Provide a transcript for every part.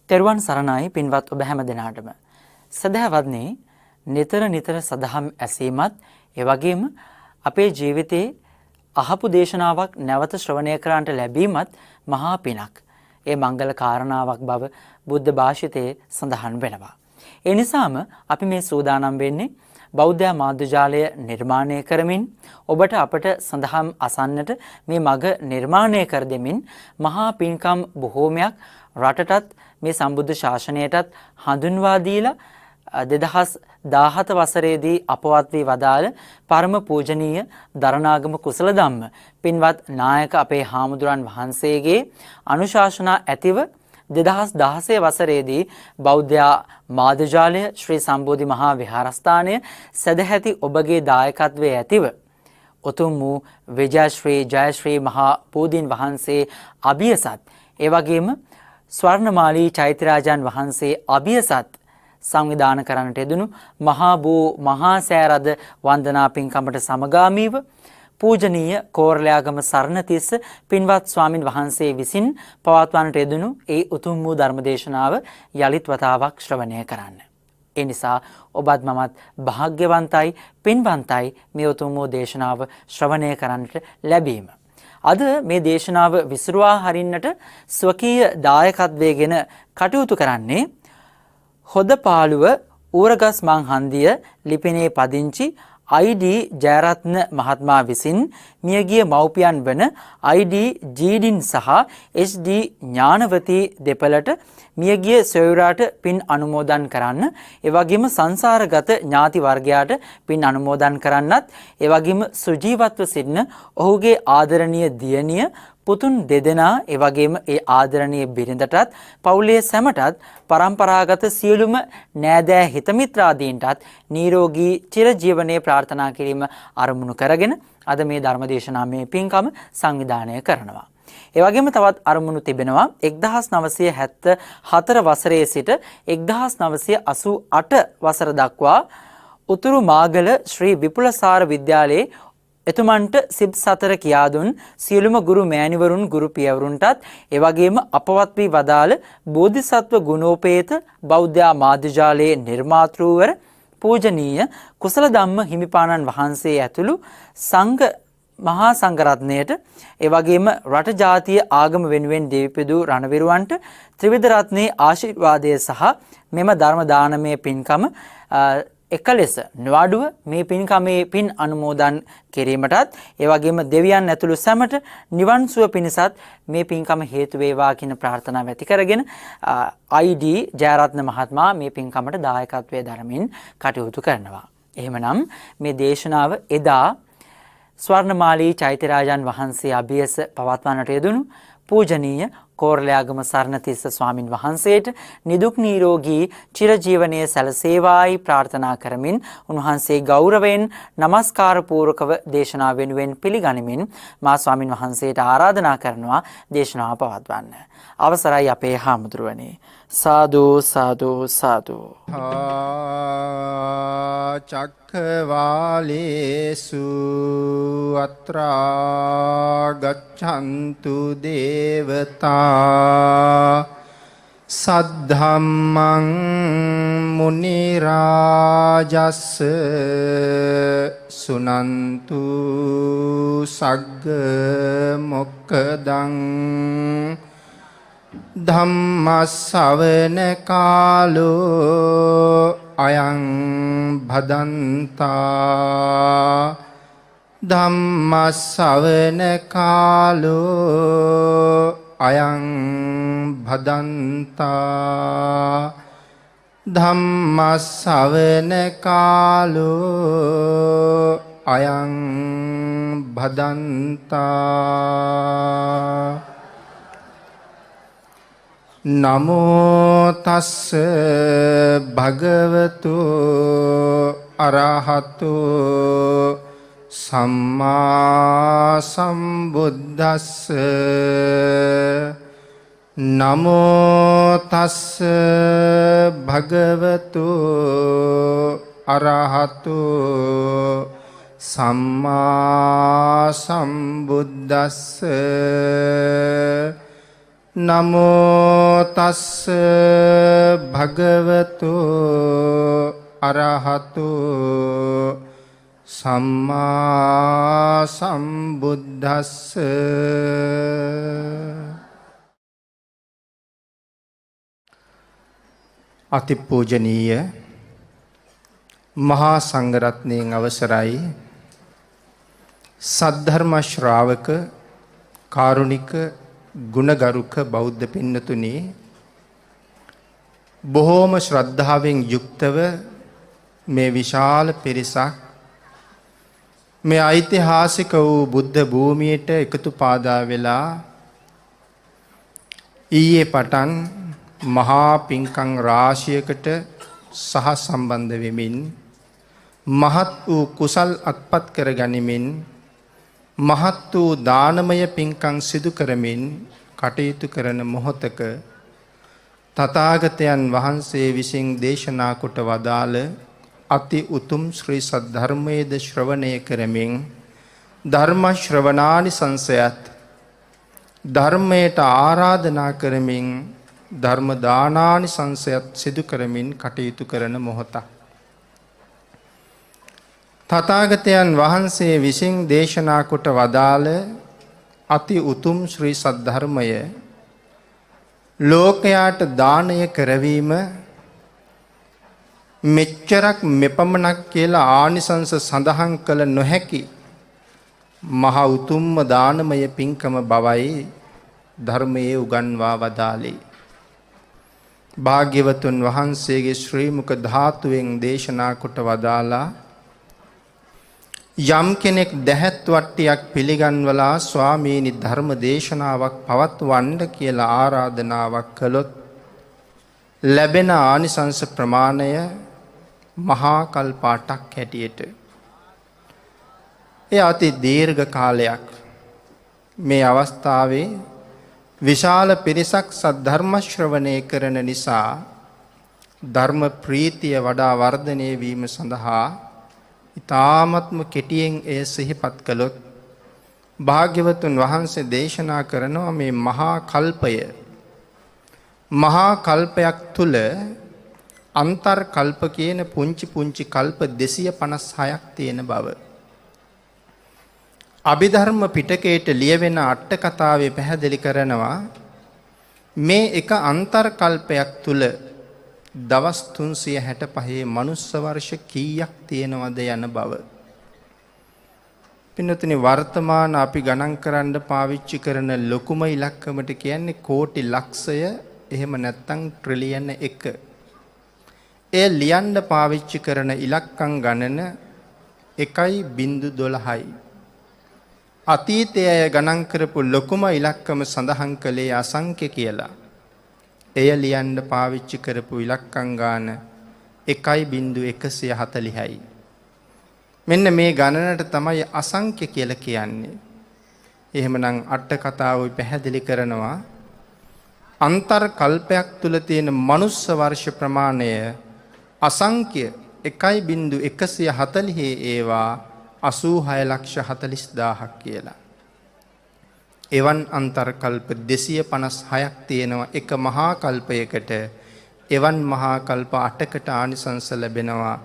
තෙරුවන් සරණයි පින්වත් ඔබ හැම දෙනාටම. සදහවත්නි, නිතර නිතර සදහම් ඇසීමත් ඒ වගේම අපේ ජීවිතේ අහපු දේශනාවක් නැවත ශ්‍රවණය කරන්නට ලැබීමත් මහා පිනක්. ඒ මංගල කාරණාවක් බව බුද්ධ භාෂිතයේ සඳහන් වෙනවා. ඒ නිසාම අපි මේ සූදානම් වෙන්නේ බෞද්ධ මාධ්‍යාලය නිර්මාණය කරමින් ඔබට අපට සඳහම් අසන්නට මේ මඟ නිර්මාණය කර දෙමින් මහා පින්කම් බොහෝමයක් රටටත් මේ සම්බුද්ධ ශාසනයටත් හඳුන්වා දීලා 2017 වසරේදී අපවත් වී වදාළ පරම පූජනීය දරණාගම කුසල ධම්ම පින්වත් නායක අපේ හාමුදුරන් වහන්සේගේ අනුශාසනා ඇතිව 2016 වසරේදී බෞද්ධ මාධ්‍යාලය ශ්‍රී සම්බෝධි මහා විහාරස්ථානය සදැහැති ඔබගේ දායකත්වයේ ඇතිව උතුම් වූ විජයශ්‍රී ජයශ්‍රී මහා පූදීන් වහන්සේ අභියසත් ඒ වගේම ස්වර්ණමාලී චෛත්‍යරාජන් වහන්සේ අභියසත් සංවිධානය කරන්නට යෙදුණු මහා බෝ මහා සෑරද වන්දනා පින්කමට සමගාමීව පූජනීය කෝරළයාගම සරණතිස්ස පින්වත් ස්වාමින් වහන්සේ විසින් පවත්වන්නට යෙදුණු ඒ උතුම් වූ ධර්මදේශනාව යලිත් වතාවක් ශ්‍රවණය කරන්න. ඒ නිසා ඔබත් මමත් භාග්‍යවන්තයි පින්වන්තයි මේ උතුම් වූ දේශනාව ශ්‍රවණය කරන්නට ලැබීම. අද මේ දේශනාව විසුරුවා හරින්නට ස්වකීය දායකත්වයේගෙන කටයුතු කරන්නේ හොදපාළුව ඌරගස් මංහන්දිය ලිපිනේ පදිංචි අයිඩී ජයරත්න මහත්මයා විසින් මියගිය මව්පියන් වන අයිඩී ජීඩින් සහ එච්.ඩී. ඥානවතී දෙපළට මියගිය සොයුරාට පින් අනුමෝදන් කරන්න, ඒ වගේම සංසාරගත ඥාති වර්ගයාට පින් අනුමෝදන් කරන්නත්, ඒ වගේම සුජීවත්ව සිටින ඔහුගේ ආදරණීය දියණිය පුතුන් දෙදෙනා ඒ වගේම ඒ ආදරණීය බිරිඳටත් පවුලේ සැමටත් පරම්පරාගත සියලුම නෑදෑ හිතමිත්‍රාදීන්ටත් නිරෝගී චිරජීවනයේ ප්‍රාර්ථනා කිරීම අරමුණු කරගෙන අද මේ ධර්මදේශනාමය පින්කම සංවිධානය කරනවා. ඒ වගේම තවත් අරමුණු තිබෙනවා 1974 වසරේ සිට 1988 වසර දක්වා උතුරු මාගල ශ්‍රී විපුලසාර විද්‍යාලයේ එතුමන්ට සිබ් සතර කියා දුන් සියලුම ගුරු මෑණිවරුන් ගුරු පියවරුන්ටත් ඒ වගේම අපවත් වී වදාළ බෝධිසත්ව ගුණෝපේත බෞද්ධ මාධ්‍යාලයේ නිර්මාතෘවර පූජනීය කුසල ධම්ම හිමිපාණන් වහන්සේ ඇතුළු සංඝ මහා සංඝරත්නයට ඒ වගේම රට ජාතිය ආගම වෙනුවෙන් දෙවිපිදු රණවිරුවන්ට ත්‍රිවිධ රත්නයේ ආශිර්වාදය සහ මෙම ධර්ම දානමය පින්කම එකලෙස නවාඩුව මේ පින්කමේ පින් අනුමෝදන් කිරීමටත් ඒ වගේම දෙවියන් ඇතුළු සැමට නිවන් සුව පිණිසත් මේ පින්කම හේතු වේවා කියන ප්‍රාර්ථනාව ඇති කරගෙන අයිඩී ජයරත්න මහත්මයා මේ පින්කමට දායකත්වයේ දරමින් කටයුතු කරනවා. එහෙමනම් මේ දේශනාව එදා ස්වර්ණමාලී චෛත්‍යරාජන් වහන්සේ අභියස පවත්වන්නට යෙදුණු පූජනීය කෝරළයාගම සරණතිස්ස ස්වාමින් වහන්සේට නිදුක් නිරෝගී චිරජීවනයේ සැලසේවායි ප්‍රාර්ථනා කරමින් උන්වහන්සේ ගෞරවයෙන් নমස්කාර පූර්වකව දේශනාව වෙනුවෙන් පිළිගනිමින් මා ස්වාමින් වහන්සේට ආරාධනා කරනවා දේශනාව පවත්වන්න. අවසරයි අපේ හාමුදුරුවනේ. සාදු සාදු සාදු. චක්ඛවාලේසු අත්‍රා ගච්ඡන්තු දේවතා සද්ධම්මං මුනි රාජස්ස සුනන්තු සග්ග මොක්ඛදං ධම්මස්සවන කාලෝ අයං භදන්තා ධම්මස්සවන කාලෝ අයං භදන්තා ධම්මස්සවන කාලෝ අයං භදන්තා නමෝ තස්ස භගවතු අරහතු සම්මා සම්බුද්දස්ස නමෝ තස්ස භගවතු අරහතු සම්මා සම්බුද්දස්ස නමෝ තස්ස භගවතු අරහතු සම්මා සම්බුද්දස්ස. අතිපූජනීය මහා සංඝරත්නයන් අවසරයි, සද්ධර්ම ශ්‍රාවක කාරුණික ගුණගරුක බෞද්ධ පින්නතුනි, බොහෝම ශ්‍රද්ධාවෙන් යුක්තව මේ විශාල පිරිසක් මේ ඓතිහාසික වූ බුද්ධ භූමියට එකතු පාදා වෙලා ඊයේ පටන් මහා පිංකම් රාශියකට සහ සම්බන්ධ වෙමින් මහත් වූ කුසල් අත්පත් කර ගනිමින් මහත් වූ දානමය පිංකම් සිදු කරමින් කටයුතු කරන මොහොතක තථාගතයන් වහන්සේ විසින් දේශනා කොට වදාළ අති උතුම් ශ්‍රී සද්ධර්මයේද ශ්‍රවණය කරමින් ධර්ම ශ්‍රවණානිසංසයත් ධර්මයට ආරාධනා කරමින් ධර්ම දානානිසංසයත් සිදු කරමින් කටයුතු කරන මොහොතක්. තථාගතයන් වහන්සේ විසින් දේශනා කොට වදාළ අති උතුම් ශ්‍රී සද්ධර්මය ලෝකයාට දානය කරවීම මෙච්චරක් මෙපමණක් කියලා ආනිසංස සඳහන් කළ නොහැකි මහ උතුම්ම දානමය පින්කම බවයි ධර්මයේ උගන්වා වදාළේ. භාග්‍යවතුන් වහන්සේගේ ශ්‍රී මුඛ ධාතුවෙන් දේශනා කොට වදාලා යම් කෙනෙක් දැහැත් වට්ටියක් පිළිගන්වලා ස්වාමීනි ධර්ම දේශනාවක් පවත්වන්න කියලා ආරාධනාවක් කළොත් ලැබෙන ආනිසංස ප්‍රමාණය මහා කල්ප 8ක් හැටියට. ඒ අති දීර්ඝ කාලයක්. මේ අවස්ථාවේ විශාල පිරිසක් සද්ධර්ම ශ්‍රවණය කරන නිසා ධර්ම ප්‍රීතිය වඩා වර්ධනය වීම සඳහා ඊ타ත්ම කෙටියෙන් එය සිහිපත් කළොත් භාග්‍යවතුන් වහන්සේ දේශනා කරනවා මේ මහා කල්පය මහා කල්පයක් තුල අන්තර් කල්ප කියන පුංචි පුංචි කල්ප 256ක් තියෙන බව. අභිධර්ම පිටකයට ලියවෙන අට කතාවේ පැහැදිලි කරනවා මේ එක අන්තර් කල්පයක් තුල දවස් 365 මනුස්ස වර්ෂ කීයක් තියෙනවද යන බව. පින්නතුනි වර්තමාන අපි ගණන් කරන්න පාවිච්චි කරන ලොකුම ඉලක්කමට කියන්නේ කෝටි ලක්ෂය, එහෙම නැත්නම් ට්‍රිලියන 1. ඒ ලියන්න පාවිච්චි කරන ඉලක්කම් ගණන 1.12යි. අතීතයේ ගණන් කරපු ලොකුම ඉලක්කම සඳහන් කළේ අසංඛ්‍ය කියලා. එය ලියන්න පාවිච්චි කරපු ඉලක්කම් ගාන 1.140යි. මෙන්න මේ ගණනට තමයි අසංඛ්‍ය කියලා කියන්නේ. එහෙමනම් අට කතාවයි පැහැදිලි කරනවා අන්තර් කල්පයක් තුල තියෙන මනුස්ස වර්ෂ ප්‍රමාණය අසංඛ්‍ය 1.140 ඒවා 86,40,000ක් කියලා. එවන් අන්තර් කල්ප 256ක් තියෙනවා එක මහා කල්පයකට. එවන් මහා කල්ප 8කට ආනිසංස ලැබෙනවා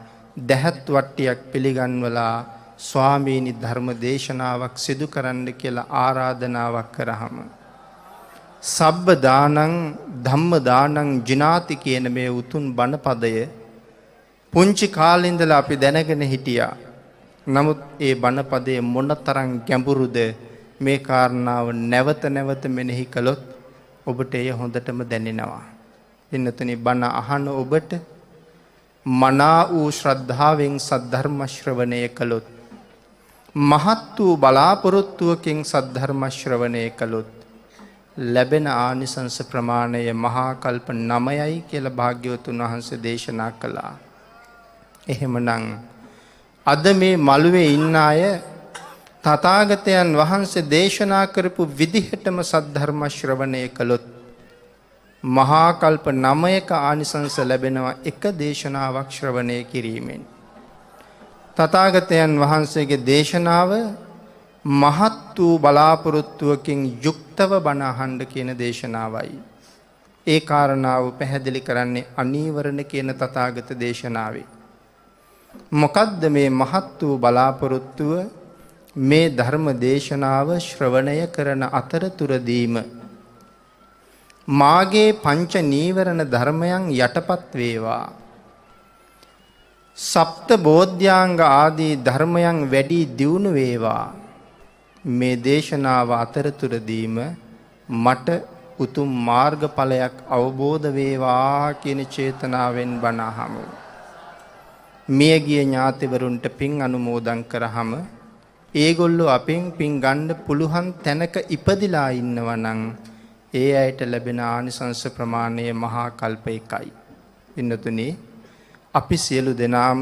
දැහත් වට්ටියක් පිළිගන්වලා ස්වාමීනි ධර්ම දේශනාවක් සිදු කරන්න කියලා ආරාධනාවක් කරාම සබ්බ දානං ධම්ම දානං ජිනාති කියන මේ උතුම් බණ පදය පුංචි කාලේ ඉඳලා අපි දැනගෙන හිටියා. නමුත් ඒ බණ පදයේ මොනතරම් ගැඹුරුද මේ කාරණාව නැවත නැවත මෙනෙහි කළොත් ඔබට එය හොඳටම දැනෙනවා. පින්නතුනි බණ අහන ඔබට මනා වූ ශ්‍රද්ධාවෙන් සද්ධර්ම ශ්‍රවණය කළොත් මහත් වූ බලාපොරොත්තුවකින් සද්ධර්ම ශ්‍රවණය කළොත් ලැබෙන ආනිසංස ප්‍රමාණය මහා කල්ප 9යි කියලා භාග්‍යවතුන් වහන්සේ දේශනා කළා. එහෙමනම් අද මේ මළුවේ ඉන්න අය තථාගතයන් වහන්සේ දේශනා කරපු විදිහටම සද්ධර්ම ශ්‍රවණය කළොත් මහා කල්ප 9ක ආනිසංස ලැබෙනවා එක දේශනාවක් ශ්‍රවණය කිරීමෙන්. තථාගතයන් වහන්සේගේ දේශනාව මහත් වූ බලාපොරොත්තුවකින් යුක්තව බණ අහන්න කියන දේශනාවයි. ඒ කාරණාව පැහැදිලි කරන්නේ අනීවරණ කියන තථාගත දේශනාවේ. මොකද්ද මේ මහත් වූ බලාපොරොත්තුව? මේ ධර්ම දේශනාව ශ්‍රවණය කරන අතරතුරදීම මාගේ පංච නීවරණ ධර්මයන් යටපත් වේවා. සප්ත බෝධ්‍යාංග ආදී ධර්මයන් වැඩි දියුණු වේවා. මේ දේශනාව අතරතුරදීම මට උතුම් මාර්ගඵලයක් අවබෝධ වේවා කියන චේතනාවෙන් බණ අහමු. මියගිය ඥාතිවරුන්ට පින් අනුමෝදන් කරාම ඒගොල්ලෝ අපෙන් පින් ගන්න පුළුවන් තැනක ඉපදිලා ඉන්නවා නම් ඒ අයට ලැබෙන ආනිසංස ප්‍රමාණය මහා කල්ප එකයි. පින්නතුනි, අපි සියලු දෙනාම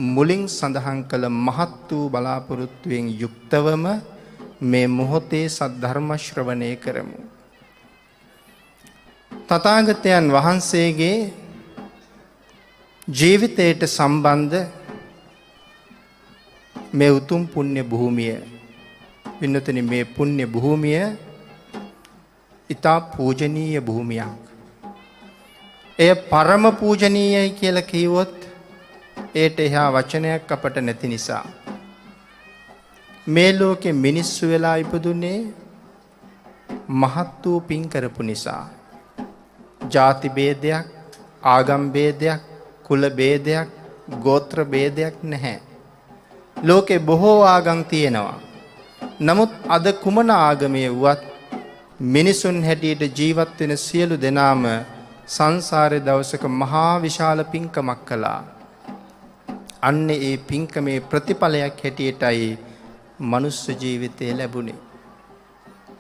මුලින් සඳහන් කළ මහත් වූ බලාපොරොත්තුවෙන් යුක්තවම මේ මොහොතේ සද්ධර්ම ශ්‍රවණය කරමු. තථාගතයන් වහන්සේගේ ජීවිතයට සම්බන්ධ මේ උතුම් පුණ්‍ය භූමිය, පින්නතුනි, මේ පුණ්‍ය භූමිය ඉතා පූජනීය භූමියක්. එය පරම පූජනීයයි කියලා කිව්වොත් ඒට එහා වචනයක් අපට නැති නිසා මේ ලෝකේ මිනිස්සු වෙලා ඉපදුනේ මහත් වූ පින් කරපු නිසා. ජාති ભેදයක්, ආගම් ભેදයක්, කුල ભેදයක්, ගෝත්‍ර ભેදයක් නැහැ. ලෝකේ බොහෝ ආගම් තියෙනවා. නමුත් අද කුමන ආගමේ වුවත් මිනිසුන් හැටියට ජීවත් වෙන සියලු දෙනාම සංසාරේ දවසක මහා විශාල පින්කමක් කළා. අන්න ඒ පින්කමේ ප්‍රතිඵලයක් හැටියටයි මනුස්ස ජීවිතය ලැබුණේ.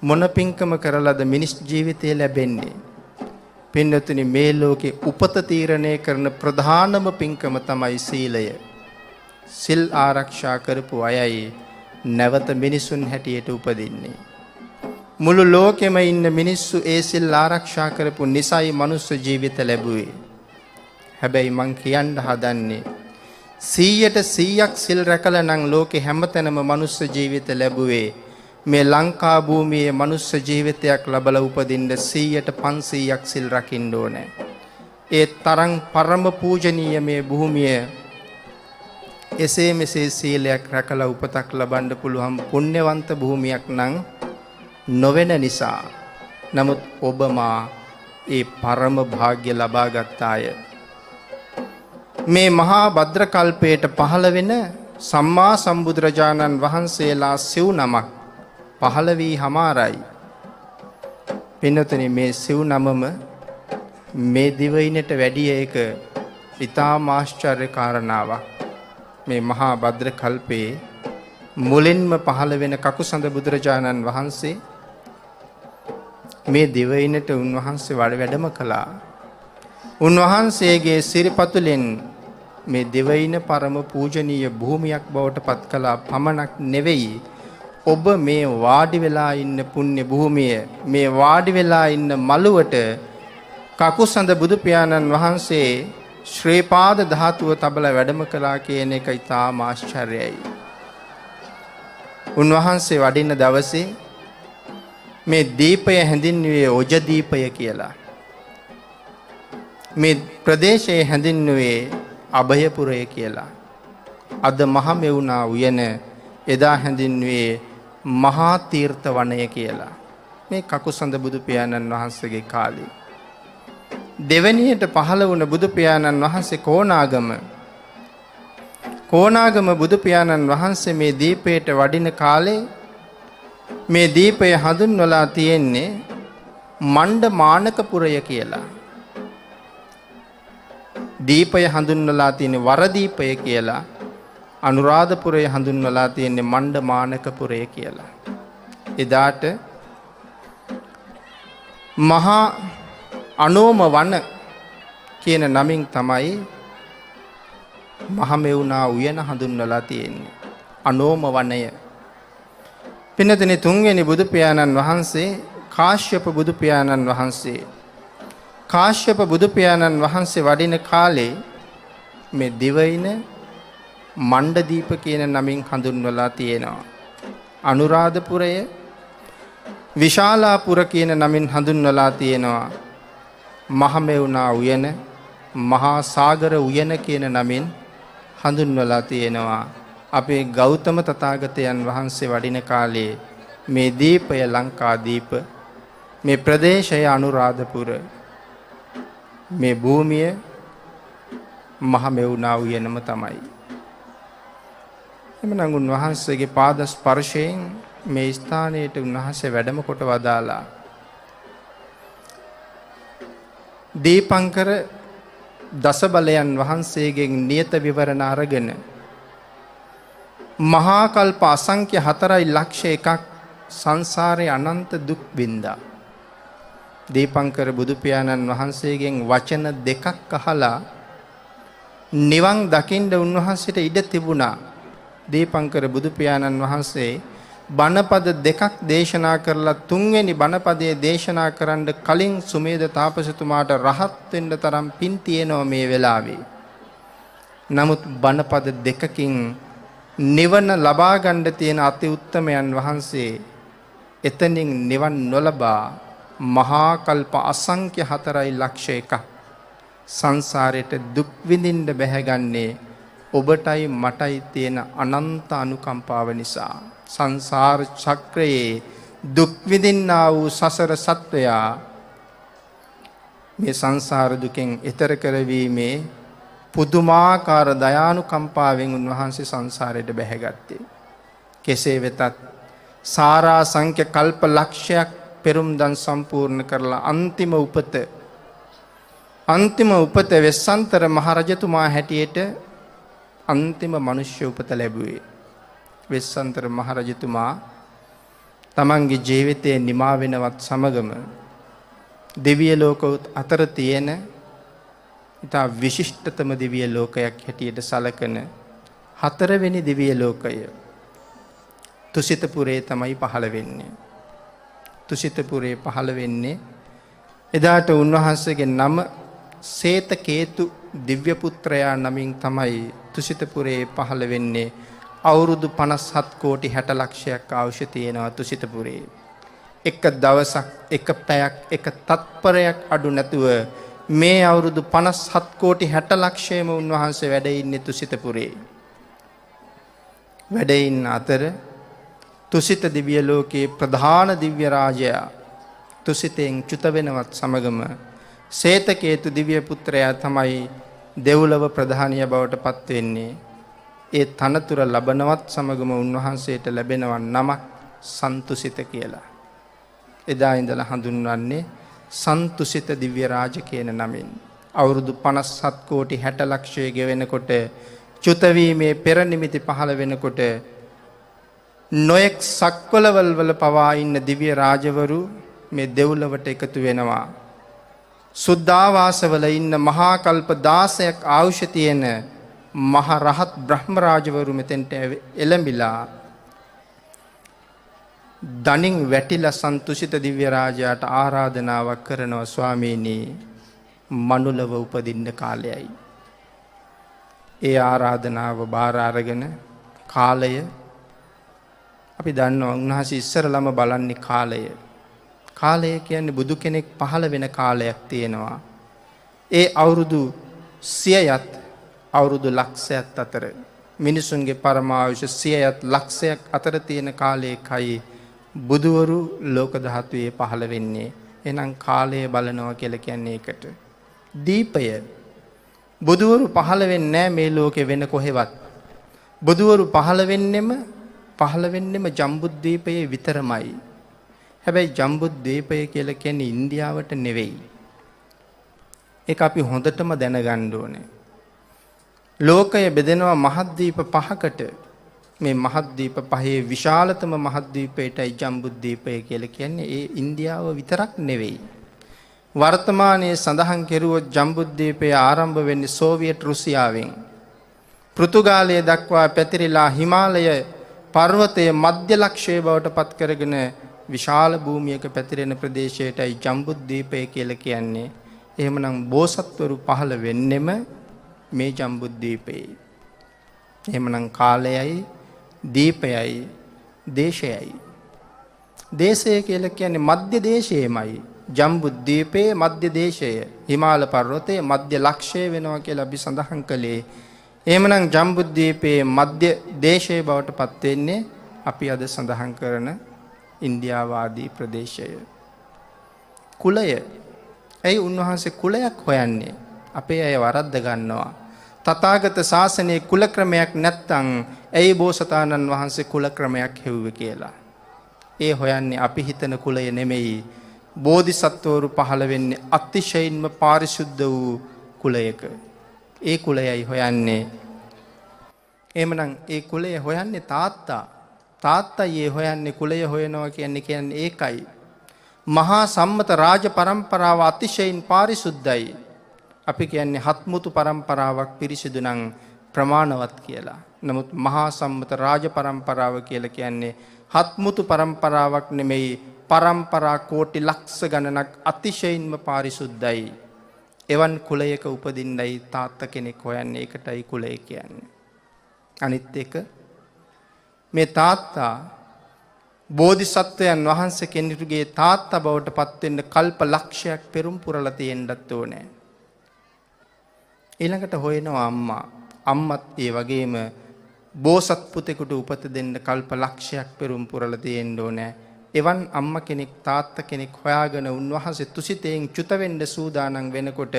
මොන පින්කම කරලාද මිනිස් ජීවිතය ලැබෙන්නේ? පින්නතුනි, මේ ලෝකේ උපත තීරණය කරන ප්‍රධානම පින්කම තමයි සීලය. සිල් ආරක්ෂා කරපු අයයි නැවත මිනිසුන් හැටියට උපදින්නේ. මුළු ලෝකෙම ඉන්න මිනිස්සු ඒ සිල් ආරක්ෂා කරපු නිසයි මනුස්ස ජීවිත ලැබුවේ. හැබැයි මං කියන්න හදන්නේ 100% සිල් රැකලා නම් ලෝකේ හැමතැනම මනුස්ස ජීවිත ලැබුවේ. මේ ලංකා භූමියේ මනුස්ස ජීවිතයක් ලැබලා උපදින්න 100% සිල් රකින්න ඕනේ. ඒ තරම් පරම පූජනීය මේ භූමිය එසේ මෙසේ සීලයක් රැකලා උපතක් ලබන්න පුළුවන් පුණ්‍යවන්ත භූමියක් නම් නොවන නිසා. නමුත් ඔබ මා ඒ පරම භාග්‍ය ලබා ගත්තාය. මේ මහා භද්‍ර කල්පයට පහළ වෙන සම්මා සම්බුදුරජාණන් වහන්සේලා සිව් නමක් පහළ වී හමාරයි. පින්නතුනි, මේ සිව් නමම මේ දිවයිනට වැඩි එක ඉතාම ආශ්චර්ය කාරණාවක්. මේ මහා භද්‍ර කල්පයේ මුලින්ම පහළ වෙන කකුසඳ බුදුරජාණන් වහන්සේ මේ දිවයිනට උන්වහන්සේ වැඩම කළා. උන්වහන්සේගේ සිරිපතුලෙන් මේ දිවයින පරම පූජනීය භූමියක් බවට පත් කළා පමණක් නෙවෙයි, ඔබ මේ වාඩි වෙලා ඉන්න පුණ්‍ය භූමිය, මේ වාඩි වෙලා ඉන්න මළුවට කකුසඳ බුදු පියාණන් වහන්සේ ශ්‍රී පාද ධාතුව තබලා වැඩම කළා කියන එක ඉතාම ආශ්චර්යයි. උන්වහන්සේ වඩින දවසේ මේ දීපය හැඳින්වුවේ ඔජ දීපය කියලා. මේ ප්‍රදේශයේ හැඳින්වුවේ අභයපුරය කියලා. අද මහමෙවුනා උයන එදා හැඳින්වුවේ මහා තීර්ථ වනය කියලා. මේ කකුසඳ බුදු පියාණන් වහන්සේගේ කාලේ. දෙවැනියට පහළ වුණ බුදු පියාණන් වහන්සේ කොණාගම බුදු පියාණන් වහන්සේ මේ දීපයට වඩින කාලේ මේ දීපය හඳුන්වලා තියෙන්නේ මණ්ඩ මානකපුරය කියලා. දීපය හඳුන්වලා තියෙන්නේ වරදීපය කියලා. අනුරාධපුරය හඳුන්වලා තියෙන්නේ මණ්ඩ මානකපුරය කියලා. එදාට මහා අනෝම වන කියන නමින් තමයි මහමෙවුනා උයන හඳුන්වලා තියෙන්නේ. අනෝම වනය. පින්නතනේ තුන්වෙනි බුදු පියාණන් වහන්සේ කාශ්‍යප බුදු පියාණන් වහන්සේ. කාශ්‍යප බුදු පියාණන් වහන්සේ වඩින කාලේ මේ දිවයින මණ්ඩදීප කියන නමින් හඳුන්වලා තියෙනවා. අනුරාධපුරය විශාලාපුර කියන නමින් හඳුන්වලා තියෙනවා. මහමෙවුනා උයන, මහා සාගර උයන කියන නමින් හඳුන්වලා තියෙනවා. අපේ ගෞතම තථාගතයන් වහන්සේ වඩින කාලේ මේ දීපය ලංකාදීප, මේ ප්‍රදේශය අනුරාධපුර, මේ භූමිය මහමෙවුනා උයනම තමයි. එමනම් උන්වහන්සේගේ පාද ස්පර්ශයෙන් මේ ස්ථානයට උන්වහන්සේ වැඩම කොට වදාලා. දීපංකර දසබලයන් වහන්සේගෙන් නියත විවරණ අරගෙන මහා කල්ප අසංඛ්‍ය 4,01,000ක් සංසාරේ අනන්ත දුක් විඳා. දීපංකර බුදු පියාණන් වහන්සේගෙන් වචන දෙකක් අහලා නිවන් දකින්න උන්වහන්සේට ඉඩ තිබුණා. දීපංකර බුදු පියාණන් වහන්සේ බණපද දෙකක් දේශනා කරලා තුන්වෙනි බණපදයේ දේශනා කරන්න කලින් සුමේද තාපසතුමාට රහත් වෙන්න තරම් පින් තියෙනවා මේ වෙලාවේ. නමුත් බණපද දෙකකින් නිවන ලබා ගන්න තියෙන අති උත්තමයන් වහන්සේ එතනින් නිවන් නොලබා මහා කල්ප අසංඛ්‍ය 4,01,000ක් සංසාරයට දුක් විඳින්න බැහැගන්නේ ඔබටයි මටයි තියෙන අනන්ත අනුකම්පාව නිසා. සංසාර චක්‍රයේ දුක් විඳින්නා වූ සසර සත්වයා මේ සංසාර දුකෙන් එතර කරවීමේ පුදුමාකාර දයානුකම්පාවෙන් උන්වහන්සේ සංසාරයට බැහැගත්තේ. කෙසේ වෙතත් සාරා සංඛ්‍ය කල්ප ලක්ෂයක් පෙරම්දන් සම්පූර්ණ කරලා අන්තිම උපත වෙස්සන්තර මහරජතුමා හැටියට අන්තිම මනුෂ්‍ය උපත ලැබුවේ. වෙස්සන්තර මහරජතුමා තමන්ගේ ජීවිතයේ නිමා වෙනවත් සමගම දිව්‍ය ලෝක අතර තියෙන ඉතා විශිෂ්ටතම දිව්‍ය ලෝකයක් හැටියට සැලකෙන 4 වෙනි දිව්‍ය ලෝකය තුසිතපුරේ තමයි පහළ වෙන්නේ. තුසිතපුරේ පහළ වෙන්නේ එදාට උන්වහන්සේගේ නම සේතකේතු දිව්‍ය පුත්‍රයා නමින් තමයි තුසිතපුරේ පහළ වෙන්නේ. අවුරුදු 57 කෝටි 60 ලක්ෂයක් අවශ්‍ය තියෙනවා තුසිතපුරේ. එක දවසක්, එක පැයක්, එක තත්පරයක් අඩු නැතුව මේ අවුරුදු 57 කෝටි 60 ලක්ෂයම උන්වහන්සේ වැඩ ඉන්නේ තුසිතපුරේ. වැඩ ඉන්න අතර තුසිත දිව්‍ය ලෝකයේ ප්‍රධාන දිව්‍ය රාජයා තුසිතෙන් චුත වෙනවත් සමගම සේතකේතු දිව්‍ය පුත්‍රයා තමයි දෙව්ලොව ප්‍රධානිය බවට පත් වෙන්නේ. ඒ තනතුර ලබනවත් සමගම උන්වහන්සේට ලැබෙනවා නමක් සන්තුසිත කියලා. එදා ඉඳලා හඳුන්වන්නේ සන්තුසිත දිව්‍ය රාජ කියන නමින්. අවුරුදු 57 කෝටි 60 ලක්ෂය ගෙවෙනකොට චුත වීමේ පෙර නිමිති පහළ වෙනකොට නොයෙක් සක්වලවල් වල පවා ඉන්න දිව්‍ය රාජවරු මේ දෙව්ලොවට එකතු වෙනවා. සුද්ධාවාසවල ඉන්න මහා කල්ප 16ක් ආයුෂ තියෙන මහ රහත් බ්‍රහ්ම රාජවරු මෙතෙන්ට එළඹිලා දණින් වැටිලා සන්තුසිත දිව්‍ය රාජයාට ආරාධනාවක් කරනවා. ස්වාමීනි, මනුලව උපදින්න කාලයයි. ඒ ආරාධනාව බාර අරගෙන කාලය අපි දන්නවා උන්වහන්සේ ඉස්සරළම බලන්නේ කාලය. කාලය කියන්නේ බුදු කෙනෙක් පහළ වෙන කාලයක් තියෙනවා. ඒ අවුරුදු 100ත් අවුරුදු ලක්ෂයත් අතර මිනිසුන්ගේ පරමායුෂ 100ත් ලක්ෂයක් අතර තියෙන කාලයකයි බුදුවරු ලෝක ධාතුවේ පහළ වෙන්නේ. එහෙනම් කාලය බලනවා කියලා කියන්නේ ඒකට. දීපය බුදුවරු පහළ වෙන්නේ නැහැ මේ ලෝකේ වෙන කොහෙවත්. බුදුවරු පහළ වෙන්නෙම ජම්බුද්වීපයේ විතරමයි. හැබැයි ජම්බුද්වීපය කියලා කියන්නේ ඉන්දියාවට නෙවෙයි. ඒක අපි හොඳටම දැනගන්න ඕනේ. ලෝකය බෙදෙනවා මහද්වීප 5කට. මේ මහද්වීප 5 විශාලතම මහද්වීපයටයි ජම්බුද්වීපය කියලා කියන්නේ. ඒ ඉන්දියාව විතරක් නෙවෙයි. වර්තමානයේ සඳහන් කෙරුවොත් ජම්බුද්වීපය ආරම්භ වෙන්නේ සෝවියට් රුසියාවෙන්. පෘතුගාලය දක්වා පැතිරිලා හිමාලය පර්වතයේ මධ්‍ය ලක්ෂය බවට පත් කරගෙන විශාල භූමියක පැතිරෙන ප්‍රදේශයටයි ජම්බුද්වීපය කියලා කියන්නේ. එහෙමනම් බෝසත්වරු පහළ වෙන්නෙම මේ ජම්බුද්වීපයේ. එහෙමනම් කාලයයි දීපයයි දේශයයි. දේශය කියලා කියන්නේ මධ්‍ය දේශයමයි. ජම්බුද්වීපයේ මධ්‍ය දේශය, හිමාල පර්වතයේ මධ්‍ය ලක්ෂය වෙනවා කියලා අපි සඳහන් කළේ. එහෙමනම් ජම්බුද්වීපයේ මධ්‍ය දේශය බවට පත් වෙන්නේ අපි අද සඳහන් කරන ඉන්දියාව ආදී ප්‍රදේශය. කුලය. ඇයි උන්වහන්සේ කුලයක් හොයන්නේ? අපේ අය වරද්ද ගන්නවා. තථාගත ශාසනයේ කුල ක්‍රමයක් නැත්තම් ඇයි බෝසතාණන් වහන්සේ කුල ක්‍රමයක් හෙව්වේ කියලා. ඒ හොයන්නේ අපි හිතන කුලය නෙමෙයි. බෝධිසත්වවරු පහළ වෙන්නේ අතිශයින්ම පාරිශුද්ධ වූ කුලයක. ඒ කුලයයි හොයන්නේ. එහෙමනම් ඒ කුලය හොයන්නේ තාත්තා. තාත්තයි ඒ හොයන්නේ කුලය හොයනවා කියන්නේ ඒකයි. මහා සම්මත රාජ පරම්පරාව අතිශයින් පාරිශුද්ධයි. අපි කියන්නේ හත්මුතු පරම්පරාවක් පිරිසිදු නම් ප්‍රමාණවත් කියලා. නමුත් මහා සම්මත රාජ පරම්පරාව කියලා කියන්නේ හත්මුතු පරම්පරාවක් නෙමෙයි, පරම්පරා කෝටි ලක්ෂ ගණනක් අතිශයින්ම පාරිශුද්ධයි. එවන් කුලයක උපදින්නයි තාත්තා කෙනෙක් හොයන්නේ. ඒකටයි කුලය කියන්නේ. අනිත් එක මේ තාත්තා බෝධිසත්වයන් වහන්සේ කෙනෙකුගේ තාත්තා බවට පත් වෙන්න කල්ප ලක්ෂයක් පෙරම් පුරලා තියෙන්නත් ඕනේ. ඊළඟට හොයනවා අම්මා. අම්මත් ඒ වගේම බෝසත් පුතෙකුට උපත දෙන්න කල්ප ලක්ෂයක් පෙරම් පුරලා තියෙන්න ඕනේ. එවන් අම්මා කෙනෙක් තාත්තා කෙනෙක් හොයාගෙන උන්වහන්සේ තුසිතෙන් චුත වෙන්න සූදානම් වෙනකොට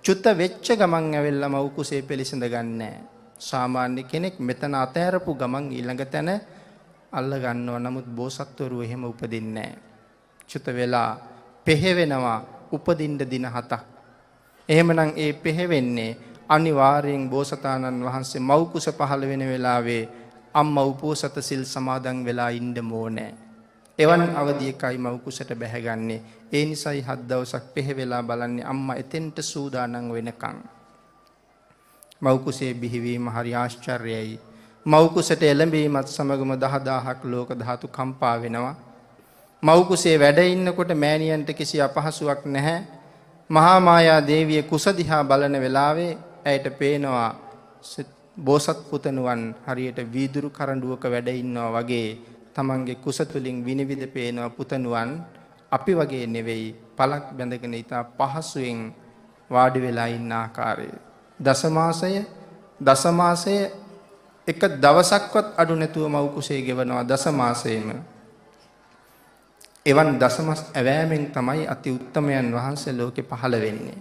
චුත වෙච්ච ගමන් ඇවිල්ලා මව් කුසේ පිළිසඳ ගන්නෑ. සාමාන්‍ය කෙනෙක් මෙතන අතෑරපු ගමන් ඊළඟ තැන අල්ල ගන්නවා. නමුත් බෝසත්වරු එහෙම උපදින්නේ නැහැ. චුත වෙලා පෙහෙවෙනවා උපදින්න දින 7ක්. එහෙමනම් ඒ පෙහෙවෙන්නේ අනිවාර්යෙන් බෝසතාණන් වහන්සේ මව් කුස පහළ වෙන වෙලාවේ අම්මා උපෝසත සිල් සමාදන් වෙලා ඉන්න ඕනේ. එවන් අවධියකයි මව් කුසට බැහැගන්නේ. ඒ නිසායි 7 දවසක් පෙහෙවෙලා බලන්නේ අම්මා එතෙන්ට සූදානම් වෙනකන්. මව් කුසේ බිහිවීම හරි ආශ්චර්යයි. මව් කුසට එළඹීමත් සමගම 10000ක් ලෝක ධාතු කම්පා වෙනවා. මව් කුසේ වැඩ ඉන්නකොට මෑණියන්ට කිසි අපහසුයක් නැහැ. මහා මායා දේවිය කුස දිහා බලන වෙලාවේ ඇයට පේනවා බෝසත් පුතණුවන් හරියට වීදුරු කරඬුවක වැඩ ඉන්නවා වගේ තමන්ගේ කුස තුලින් විනිවිද පේනවා පුතණුවන් අපි වගේ නෙවෙයි පළක් බැඳගෙන ඉතා පහසුවෙන් වාඩි වෙලා ඉන්න ආකාරය. දසමාසය එක දවසක්වත් අඩු නැතුව මව් කුසේ ගෙවනවා දසමාසයේම. එවන් දසමස් ඇවෑමෙන් තමයි අති උත්තමයන් වහන්සේ ලෝකේ පහළ වෙන්නේ.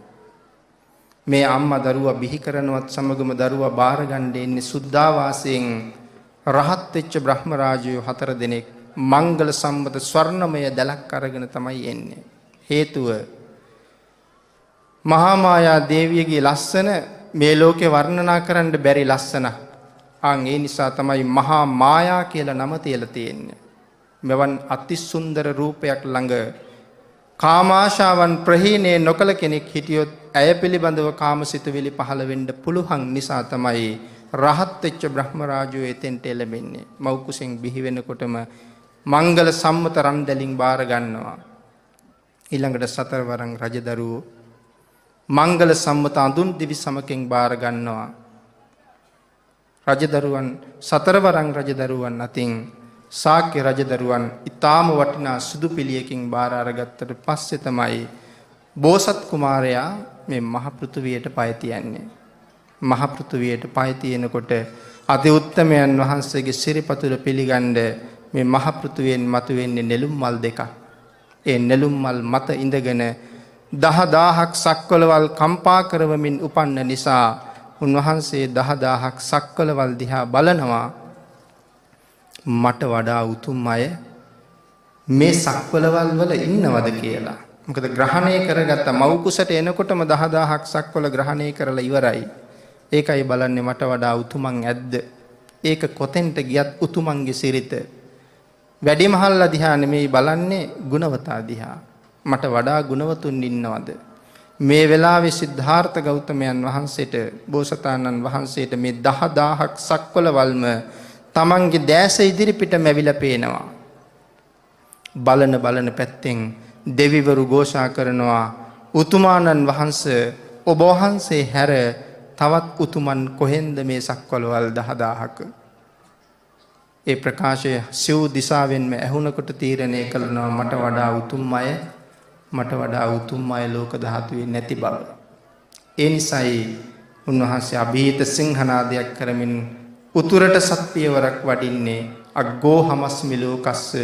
මේ අම්මා දරුවා බිහි කරනවත් සමගම දරුවා බාර ගන්න ඉන්නේ සුද්ධාවාසයෙන් රහත් වෙච්ච බ්‍රහ්ම රාජයෝ 4 දෙනෙක් මංගල සම්මත ස්වර්ණමය දැලක් අරගෙන තමයි එන්නේ. හේතුව මහා මායා දේවියගේ ලස්සන මේ ලෝකේ වර්ණනා කරන්න බැරි ලස්සන. ඒ නිසා තමයි මහා මායා කියලා නම තියලා තියෙන්නේ. මෙවන් අති සුන්දර රූපයක් ළඟ කාමාශාවන් ප්‍රහීනේ නොකල කෙනෙක් හිටියොත් ඇය පිළිබඳව කාමසිතුවිලි පහළ වෙන්න පුළුවන් නිසා තමයි රහත් වෙච්ච බ්‍රහ්ම රාජයෝ එතෙන්ට එළඹෙන්නේ. මව් කුසෙන් බිහි වෙනකොටම මංගල සම්මත රන්දලින් බාර ගන්නවා. ඊළඟට 4 වරන් රජදරුවෝ මංගල සම්මත අඳුන් දිවි සමකෙන් බාර ගන්නවා. රජදරුවන් 4 වරන් රජදරුවන් අතින් ශාක්‍ය රජදරුවන් ඊටාම වටිනා සුදු පිළියකින් බාර අරගත්තට පස්සේ තමයි බෝසත් කුමාරයා මේ මහ පෘථුවියට පය තියන්නේ. මහ පෘථුවියට පය තියෙනකොට අති උත්තමයන් වහන්සේගේ සිරිපතුල පිළිගන්න මේ මහ පෘථුවියෙන් මතුවෙන්නේ නෙළුම් මල් දෙකක්. ඒ නෙළුම් මල් මත ඉඳගෙන 10000ක් සක්වලවල් කම්පා කරවමින් උපන්න නිසා උන්වහන්සේ 10000ක් සක්වලවල් දිහා බලනවා. මට වඩා උතුම් අය මේ සක්වලවල් වල ඉන්නවද කියලා. මොකද ග්‍රහණය කරගත්ත මව් කුසට එනකොටම 10000ක් සක්වල ග්‍රහණය කරලා ඉවරයි. ඒකයි බලන්නේ මට වඩා උතුමන් ඇද්ද? ඒක කොතෙන්ට ගියත් උතුමන්ගේ සිරිත. වැඩිමහල්ලා දිහා නෙමෙයි බලන්නේ ගුණවතා දිහා. මට වඩා ගුණවතුන් ඉන්නවද? මේ වෙලාවේ සිද්ධාර්ථ ගෞතමයන් වහන්සේට බෝසතාණන් වහන්සේට මේ 10000ක් සක්වලවල්ම තමන්ගේ දැස ඉදිරිපිට මැවිලා පේනවා. බලන පැත්තෙන් දෙවිවරු ഘോഷා කරනවා උතුමාණන් වහන්සේ ඔබ වහන්සේ හැර තවත් උතුමන් කොහෙන්ද මේ සක්වලවල් 10000ක. ඒ ප්‍රකාශය සිව් දිසාවෙන්ම ඇහුණකොට තීරණය කළනවා මට වඩා උතුම් අය ලෝක ධාතුවේ නැති බව. ඒ නිසායි උන්වහන්සේ අභීත සිංහනාදයක් කරමින් උතුරට සත්පියවරක් වඩින්නේ අග්ගෝ හමස්මිලෝ කස්ස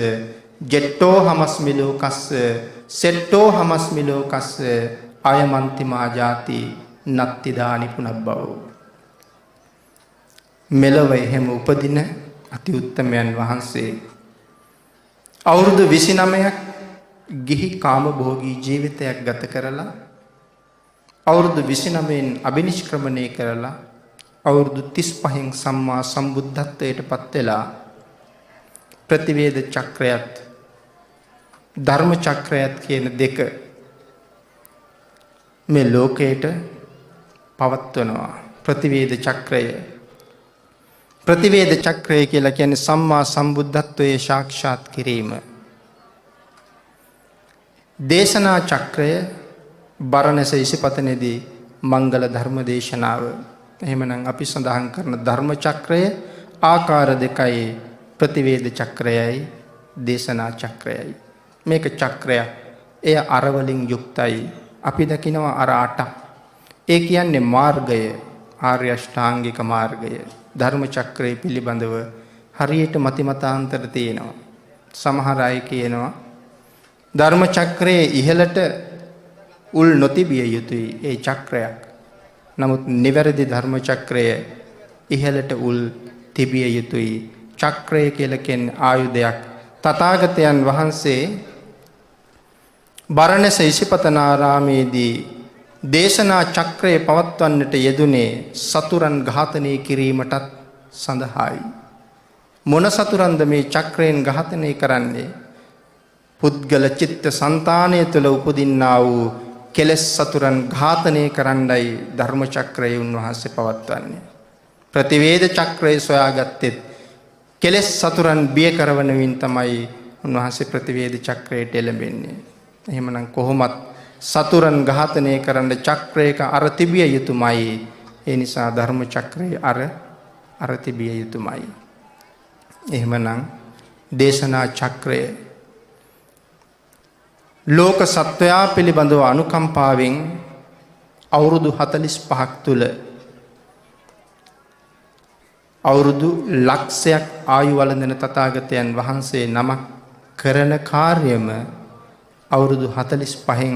ජෙට්ටෝ හමස්මිලෝ කස්ස සෙට්ටෝ හමස්මිලෝ කස්ස අයමන්තිමා ජාති නත්තිදානි පුනබ්බවෝ. මෙලොව එහෙම උපදින අති උත්තමයන් වහන්සේ අවුරුදු 29ක් ගිහි කාමභෝගී ජීවිතයක් ගත කරලා අවුරුදු 29න් අබිනිෂ්ක්‍රමණය කරලා අවුරුදු 35න් සම්මා සම්බුද්ධත්වයට පත් වෙලා ප්‍රතිවේද චක්‍රයත් ධර්ම චක්‍රයත් කියන දෙක මේ ලෝකයට පවත්වනවා. ප්‍රතිවේද චක්‍රය කියලා කියන්නේ සම්මා සම්බුද්ධත්වයේ සාක්ෂාත් කිරීම. දේශනා චක්‍රය බරණැස ඉසිපතනේදී මංගල ධර්ම දේශනාව. එහෙමනම් අපි සඳහන් කරන ධර්ම චක්‍රය ආකාර දෙකයි, ප්‍රතිවේද චක්‍රයයි දේශනා චක්‍රයයි. මේක චක්‍රයක්. එය අරවලින් යුක්තයි. අපි දකිනවා අර 8. ඒ කියන්නේ මාර්ගය, ආර්ය අෂ්ටාංගික මාර්ගය. ධර්ම චක්‍රය පිළිබඳව හරියට මතිමතාන්තර තියෙනවා. සමහර අය කියනවා ධර්ම චක්‍රයේ ඉහළට උල් නොතිබිය යුතුයි ඒ චක්‍රයක්. නමුත් නිවැරදි ධර්ම චක්‍රය ඉහළට උල් තිබිය යුතුයි. චක්‍රය කියලා කියන්නේ ආයුධයක්. තථාගතයන් වහන්සේ බරණැස ඉසිපතනාරාමේදී දේශනා චක්‍රය පවත්වන්නට යෙදුනේ සතුරන් ඝාතනය කිරීමටත් සඳහායි. මොන සතුරන්ද මේ චක්‍රයෙන් ඝාතනය කරන්නේ? පුද්ගල චිත්ත සංතානය තුළ උපදින්නා වූ කෙලෙස් සතුරන් ඝාතනය කරන්නයි ධර්ම චක්‍රය උන්වහන්සේ පවත්වන්නේ. ප්‍රතිවේද චක්‍රය සොයාගත්තෙත් කෙලෙස් සතුරන් බිය කරවනවින් තමයි උන්වහන්සේ ප්‍රතිවේද චක්‍රයට එළඹෙන්නේ. එහෙමනම් කොහොමත් සතුරන් ඝාතනය කරන්න චක්‍රයක අර තිබිය යුතුමයි. ඒ නිසා ධර්ම චක්‍රයේ අර තිබිය යුතුමයි. එහෙමනම් දේශනා චක්‍රය ලෝක සත්වයා පිළිබඳව අනුකම්පාවෙන් අවුරුදු 45ක් තුල අවුරුදු ලක්ෂයක් ආයු වළඳන තථාගතයන් වහන්සේ නමක් කරන කාර්යම අවුරුදු 45න්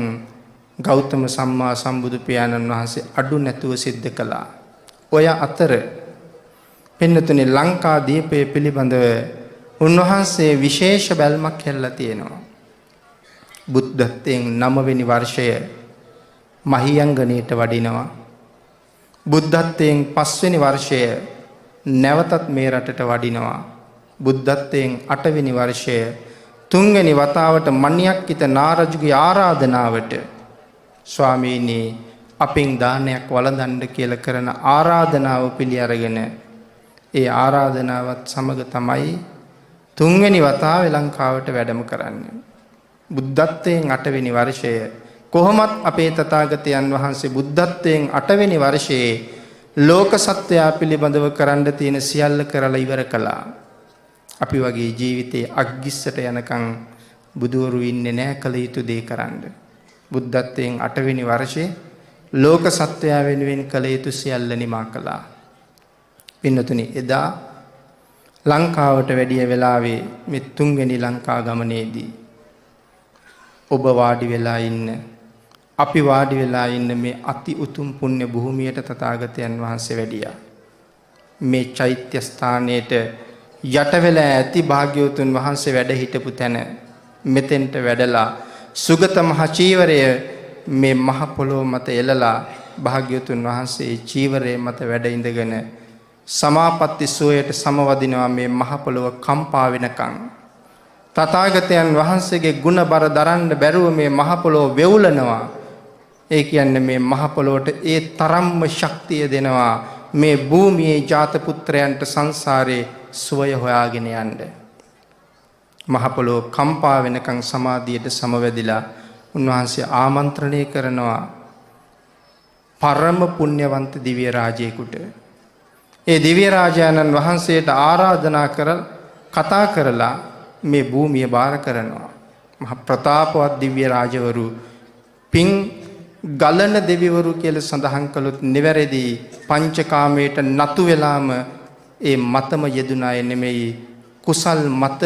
ගෞතම සම්මා සම්බුදු පියාණන් වහන්සේ අඩු නැතුව සිද්ධ කළා. ඔය අතර පින්නතුනි ලංකා දීපය පිළිබඳව උන්වහන්සේ විශේෂ බැල්මක් හැල්ලා තියෙනවා. බුද්ධත්වයෙන් 9 වෙනි වර්ෂය මහියංගණයට වඩිනවා. බුද්ධත්වයෙන් 5 වෙනි වර්ෂය නැවතත් මේ රටට වඩිනවා. බුද්ධත්වයෙන් 8 වෙනි වර්ෂය 3 වෙනි වතාවට මණ්‍යක්කිත නාරජුගේ ආරාධනාවට ස්වාමීනි අපෙන් දානයක් වළඳන්න කියලා කරන ආරාධනාව පිළි අරගෙන ඒ ආරාධනාවත් සමග තමයි 3 වෙනි වතාවේ ලංකාවට වැඩම කරන්නේ. බුද්ධත්වයෙන් 8 වෙනි වර්ෂය කොහොමත් අපේ තථාගතයන් වහන්සේ බුද්ධත්වයෙන් 8 වෙනි වර්ෂයේ ලෝක සත්‍යය පිළිබඳව කරන්න තියෙන සියල්ල කරලා ඉවර කළා. අපි වගේ ජීවිතේ අග්ගිස්සට යනකම් බුදවරු ඉන්නේ නැහැ කල යුතු දේ කරන්න. බුද්ධත්වයෙන් 8 වෙනි වර්ෂයේ ලෝක සත්‍යය වෙනුවෙන් කල යුතු සියල්ල නිමා කළා. පින්නතුනි එදා ලංකාවට වැඩිය වෙලාවේ මේ 3 වෙනි ලංකා ගමනේදී ඔබ වාඩි වෙලා ඉන්න අපි වාඩි වෙලා ඉන්න මේ අති උතුම් පුණ්‍ය භූමියට තථාගතයන් වහන්සේ වැඩියා. මේ චෛත්‍ය ස්ථානයේට යට වෙලා ඇති භාග්‍යවතුන් වහන්සේ වැඩ හිටපු තැන මෙතෙන්ට වැඩලා සුගත මහ චීවරය මේ මහ පොළොව මත එළලා භාග්‍යවතුන් වහන්සේ චීවරය මත වැඩ ඉඳගෙන සමාපatti සෝයට සමවදිනවා. මේ මහ පොළොව කම්පා වෙනකන් තථාගතයන් වහන්සේගේ ගුණ බර දරන්න බැරුව මේ මහ පොළොව වෙවුලනවා. ඒ කියන්නේ මේ මහ පොළොවට ඒ තරම්ම ශක්තිය දෙනවා මේ භූමියේ ජාත පුත්‍රයන්ට සංසාරේ සුවය හොයාගෙන යන්න. මහ පොළොව කම්පා වෙනකන් සමාධියට සමවැදිලා උන්වහන්සේ ආමන්ත්‍රණය කරනවා පරම පුණ්‍යවන්ත දිව්‍ය රාජයෙකුට. ඒ දිව්‍ය රාජානන් වහන්සේට ආරාධනා කර කතා කරලා මේ භූමිය බාර කරනවා. මහ ප්‍රතාපවත් දිව්‍ය රාජවරු පින් ගලන දෙවිවරු කියලා සඳහන් කළොත් නිවැරදි පංචකාමයට නතු වෙලාම ඒ මතම යෙදුන අය නෙමෙයි කුසල් මත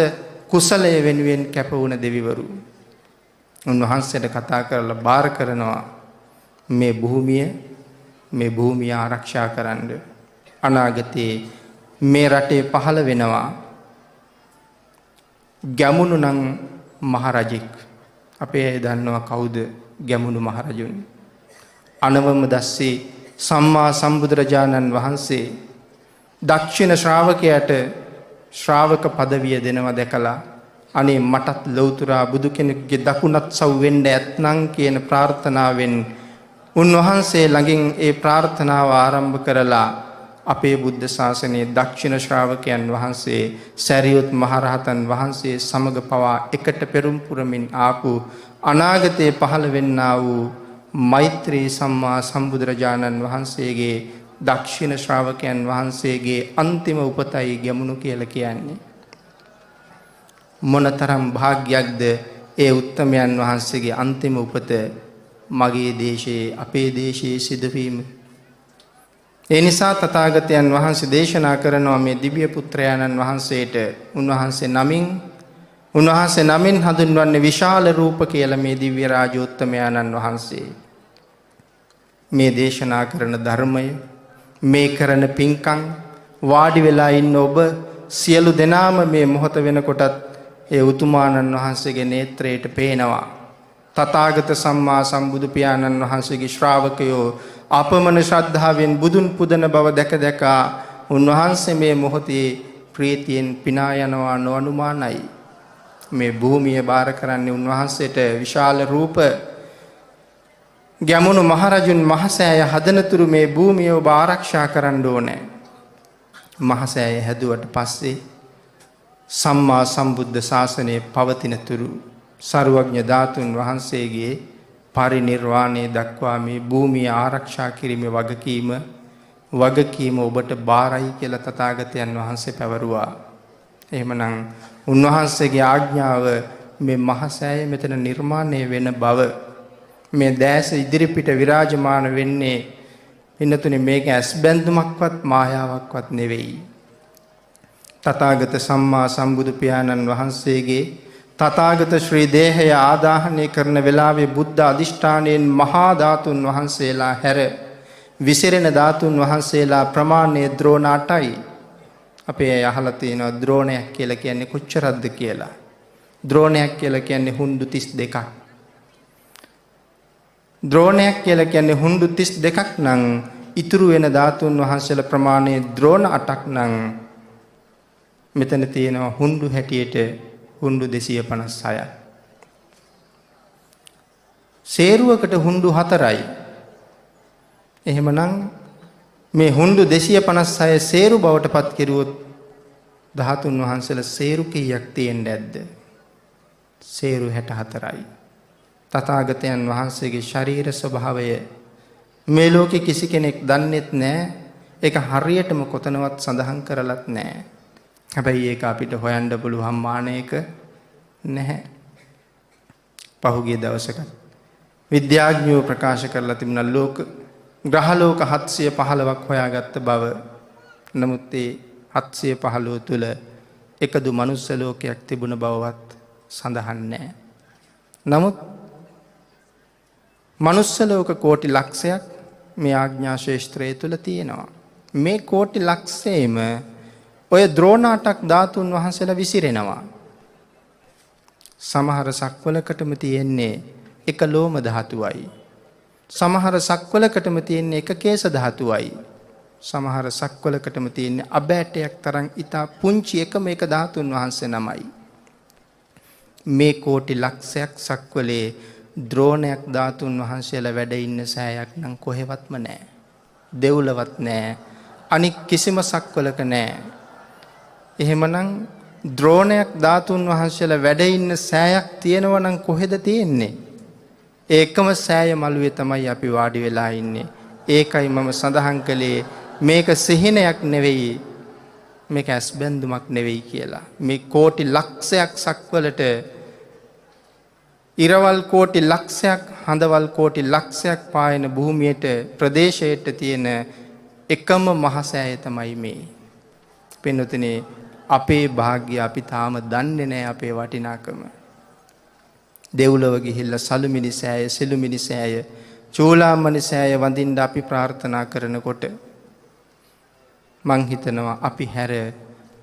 කුසලයේ වෙනුවෙන් කැප වුණ දෙවිවරු. උන්වහන්සේට කතා කරලා බාර කරනවා මේ භූමිය ආරක්ෂා කරන්න. අනාගතයේ මේ රටේ පහළ වෙනවා ගැමුණු නම් මහරජෙක්. අපේ අය දන්නවා කවුද ගැමුණු මහරජුන්? අනවම දස්සේ සම්මා සම්බුදුරජාණන් වහන්සේ දක්ෂිණ ශ්‍රාවකයාට ශ්‍රාවක පදවිය දෙනවා දැකලා අනේ මටත් ලෞතුරා බුදු කෙනෙකුගේ දකුණත් සව් වෙන්න ඇත්නම් කියන ප්‍රාර්ථනාවෙන් උන්වහන්සේ ළඟින් ඒ ප්‍රාර්ථනාව ආරම්භ කරලා අපේ බුද්ධ ශාසනයේ දක්ෂිණ ශ්‍රාවකයන් වහන්සේ සරියුත් මහරහතන් වහන්සේ සමග පවා එකට පෙරම් පුරමින් ආපු අනාගතයේ පහළ වෙන්නා වූ මෛත්‍රී සම්මා සම්බුදුරජාණන් වහන්සේගේ දක්ෂිණ ශ්‍රාවකයන් වහන්සේගේ අන්තිම උපතයි ගැමුණු කියලා කියන්නේ. මොනතරම් භාග්‍යයක්ද ඒ උත්තමයන් වහන්සේගේ අන්තිම උපත මගේ දේශයේ අපේ දේශයේ සිදුවීම. ඒ නිසා තථාගතයන් වහන්සේ දේශනා කරනවා මේ දිව්‍ය පුත්‍රයාණන් වහන්සේට උන්වහන්සේ නමින් හඳුන්වන්නේ විශාල රූප කියලා මේ දිව්‍ය රාජෝත්තමයාණන් වහන්සේ. මේ දේශනා කරන ධර්මය මේ කරන පින්කම් වාඩි වෙලා ඉන්න ඔබ සියලු දෙනාම මේ මොහොත වෙනකොටත් ඒ උතුමාණන් වහන්සේගේ නේත්‍රයට පේනවා. තථාගත සම්මා සම්බුදු පියාණන් වහන්සේගේ ශ්‍රාවකයෝ අපමණ ශ්‍රද්ධාවෙන් බුදුන් පුදන බව දැක උන්වහන්සේ මේ මොහොතේ ප්‍රීතියෙන් පිනා යනවා නොඅනුමානයි. මේ භූමිය බාර කරන්නේ උන්වහන්සේට විශාල රූප ගැමුණු මහරජුන් මහසෑය හදනතුරු මේ භූමිය ඔබ ආරක්ෂා කරන්න ඕනේ. මහසෑය හැදුවට පස්සේ සම්මා සම්බුද්ධ ශාසනයේ පවතිනතුරු සර්වඥ ධාතුන් වහන්සේගේ පරිනිර්වාණය දක්වා මේ භූමිය ආරක්ෂා කිරීමේ වගකීම ඔබට බාරයි කියලා තථාගතයන් වහන්සේ පැවරුවා. එහෙමනම් උන්වහන්සේගේ ආඥාව මේ මහසෑය මෙතන නිර්මාණය වෙන බව මේ දැස ඉදිරිපිට විරාජමාන වෙන්නේ පින්නතුනේ මේක ඇස්බැඳුමක්වත් මායාවක්වත් නෙවෙයි. තථාගත සම්මා සම්බුදු පියාණන් වහන්සේගේ තථාගත ශ්‍රී දේහය ආදාහනය කරන වෙලාවේ බුද්ධ අධිෂ්ඨානයෙන් මහා ධාතුන් වහන්සේලා හැර විසිරෙන ධාතුන් වහන්සේලා ප්‍රමාණය ද්‍රෝණ 8යි. අපේ අය අහලා තියෙනවා ද්‍රෝණයක් කියලා කියන්නේ කොච්චරක්ද කියලා. ද්‍රෝණයක් කියලා කියන්නේ හුඬු 32ක්. ද්‍රෝණයක් කියලා කියන්නේ හුඬු 32ක් නම් ඉතුරු වෙන ධාතුන් වහන්සේලා ප්‍රමාණය ද්‍රෝණ 8ක් නම් මෙතන තියෙනවා හුඬු හැටියට හුඬු 256ක්. සේරුවකට හුඬු 4යි. එහෙමනම් මේ හුඬු 256 සේරු බවට පත් කෙරුවොත් ධාතුන් වහන්සේලා සේරු කීයක් තියෙන්න ඇද්ද? සේරු 64යි. තථාගතයන් වහන්සේගේ ශරීර ස්වභාවය මේ ලෝකේ කිසි කෙනෙක් දන්නේත් නැහැ. ඒක හරියටම කොතනවත් සඳහන් කරලත් නැහැ. හැබැයි ඒක අපිට හොයන්න පුළුවන් මානයක නැහැ. පහුගිය දවසක විද්‍යාඥයෝ ප්‍රකාශ කරලා තිබුණා ග්‍රහලෝක 715ක් හොයාගත්ත බව. නමුත් ඒ 715 තුල එකදු මනුස්ස ලෝකයක් තිබුණ බවවත් සඳහන් නැහැ. නමුත් මනුස්ස ලෝක කෝටි ලක්ෂයක් මේ ආඥා ශේෂ්ත්‍රය තුල තියෙනවා. මේ කෝටි ලක්ෂයේම ඔය ද්‍රෝණ 8ක් ධාතුන් වහන්සේලා විසිරෙනවා. සමහර සක්වලකටම තියෙන්නේ එක ලෝම ධාතුවයි. සමහර සක්වලකටම තියෙන්නේ එක කේශ ධාතුවයි. සමහර සක්වලකටම තියෙන්නේ අබෑටයක් තරම් ඉතා පුංචි එකම එක ධාතුන් වහන්සේ නමයි. මේ කෝටි ලක්ෂයක් සක්වලේ ද්‍රෝණයක් ධාතුන් වහන්සේලා වැඩ ඉන්න සෑයක් නම් කොහෙවත්ම නැහැ. දෙව්ලවත් නැහැ. අනික් කිසිම සක්වලක නැහැ. එහෙමනම් ද්‍රෝණයක් ධාතුන් වහන්සේලා වැඩ ඉන්න සෑයක් තියෙනවා නම් කොහෙද තියෙන්නේ? ඒකම සෑය මළුවේ තමයි අපි වාඩි වෙලා ඉන්නේ. ඒකයි මම සඳහන් කළේ මේක සිහිනයක් නෙවෙයි. මේක ඇස් බැඳුමක් නෙවෙයි කියලා. මේ කෝටි ලක්ෂයක් සක්වලට ඉරවල් කෝටි ලක්ෂයක් හඳවල් කෝටි ලක්ෂයක් පායන භූමියට ප්‍රදේශයට තියෙන එකම මහසෑය තමයි මේ. පින්වතුනි අපේ භාග්‍ය අපි තාම දන්නේ නැහැ අපේ වටිනාකම. දෙව්ලොව ගිහිල්ලා සලුමිනි සෑය, සිළුමිනි සෑය, චූලාමණි සෑය වඳින්න අපි ප්‍රාර්ථනා කරනකොට මං හිතනවා අපි හැර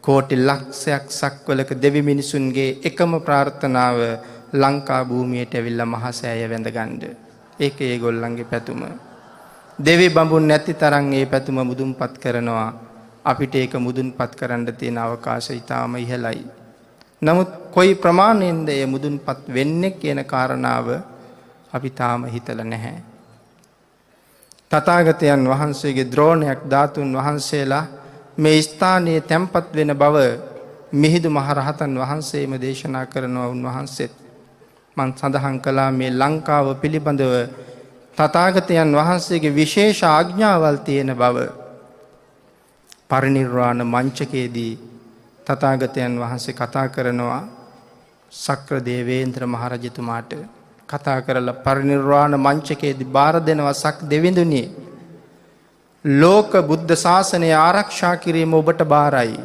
කෝටි ලක්ෂයක් සක්වලක දෙවි මිනිසුන්ගේ එකම ප්‍රාර්ථනාව ලංකා භූමියට ඇවිල්ලා මහසෑය වැඳගන්න. ඒක ඒගොල්ලන්ගේ පැතුම. දෙවි බඹුන් නැති තරම් ඒ පැතුම මුදුන්පත් කරනවා. අපිට ඒක මුදුන්පත් කරන්න තියෙන අවකාශය ඊටාම ඉහළයි. නමුත් කොයි ප්‍රමාණයෙන්ද ඒ මුදුන්පත් වෙන්නේ කියන කාරණාව අපි තාම හිතලා නැහැ. තථාගතයන් වහන්සේගේ ද්‍රෝණයක් ධාතුන් වහන්සේලා මේ ස්ථානයේ තැන්පත් වෙන බව මිහිඳු මහරහතන් වහන්සේම දේශනා කරනවා. උන්වහන්සේත් මන් සඳහන් කළා මේ ලංකාව පිළිබඳව තථාගතයන් වහන්සේගේ විශේෂ ආඥාවල් තියෙන බව. පරිනිර්වාණ මංචකයේදී තථාගතයන් වහන්සේ කතා කරනවා සක්‍ර දේවේන්ද්‍ර මහරජතුමාට. කතා කරලා පරිනිර්වාණ මංචකයේදී බාර දෙනවා සක් දෙවිඳුනි ලෝක බුද්ධ ශාසනය ආරක්ෂා කිරීම ඔබට බාරයි.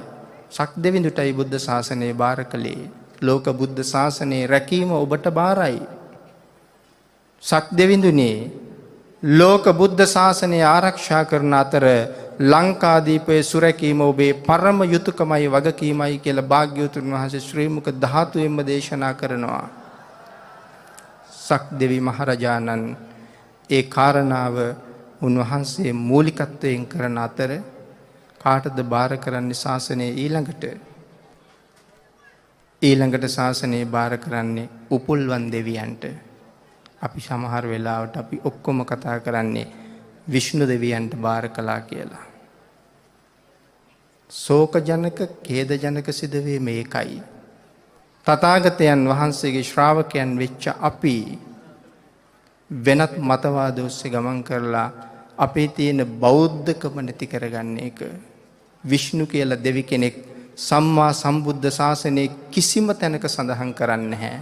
සක් දෙවිඳුටයි බුද්ධ ශාසනය බාර කළේ. ලෝක බුද්ධ ශාසනයේ රැකීම ඔබට බාරයි. සක් දෙවිඳුනි ලෝක බුද්ධ ශාසනය ආරක්ෂා කරන අතර ලංකාදීපයේ සුරැකීම ඔබේ පරම යුතුයකමයි වගකීමයි කියලා භාග්‍යවතුන් වහන්සේ ශ්‍රී මුක ධාතුවෙන්ම දේශනා කරනවා. සක් දෙවි මහරජාණන් ඒ කාරණාව උන්වහන්සේ මූලිකත්වයෙන් කරන අතර කාටද බාර කරන්නේ ශාසනය ඊළඟට ශාසනය බාර කරන්නේ උපුල්වන් දෙවියන්ට. අපි සමහර වෙලාවට අපි ඔක්කොම කතා කරන්නේ විෂ්ණු දෙවියන්ට බාර කළා කියලා. ශෝකජනක ඛේදජනක සිදුවේ මේකයි. තථාගතයන් වහන්සේගේ ශ්‍රාවකයන් වෙච්ච අපි වෙනත් මතවාද ඔස්සේ ගමන් කරලා අපේ තියෙන බෞද්ධකම නැති කරගන්න එක. විෂ්ණු කියලා දෙවි කෙනෙක් සම්මා සම්බුද්ධ ශාසනයේ කිසිම තැනක සඳහන් කරන්නේ නැහැ.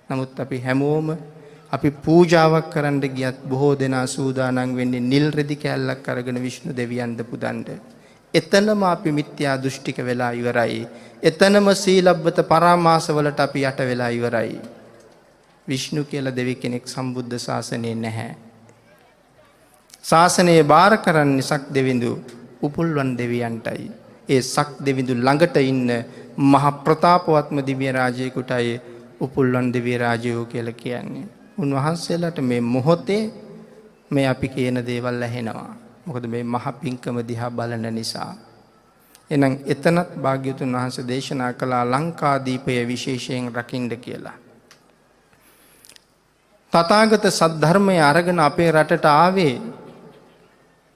නමුත් අපි හැමෝම අපි පූජාවක් කරන්න ගියත් බොහෝ දෙනා සූදානම් වෙන්නේ නිල් රෙදි කෑල්ලක් අරගෙන විෂ්ණු දෙවියන්ද පුදන්න. එතනම අපි මිත්‍යා දෘෂ්ටික වෙලා ඉවරයි. එතනම සීලබ්බත පරාමාසවලට අපි යට වෙලා ඉවරයි. විෂ්ණු කියලා දෙවි කෙනෙක් සම්බුද්ධ ශාසනයේ නැහැ. ශාසනයේ බාර කරන්නේ සක් දෙවිඳු උපුල්වන් දෙවියන්ටයි. ඒ සක් දෙවිඳු ළඟට ඉන්න මහ ප්‍රතාපවත්ම දිව්‍ය රාජයෙකුටයි උපුල්වන් දිව්‍ය රාජයෝ කියලා කියන්නේ. උන්වහන්සේලාට මේ මොහොතේ මේ අපි කියන දේවල් ඇහෙනවා. මොකද මේ මහ පිංකම දිහා බලන නිසා. එහෙනම් එතනත් භාග්‍යවතුන් වහන්සේ දේශනා කළා ලංකාදීපය විශේෂයෙන් රකින්න කියලා. තථාගත සද්ධර්මය අරගෙන අපේ රටට ආවේ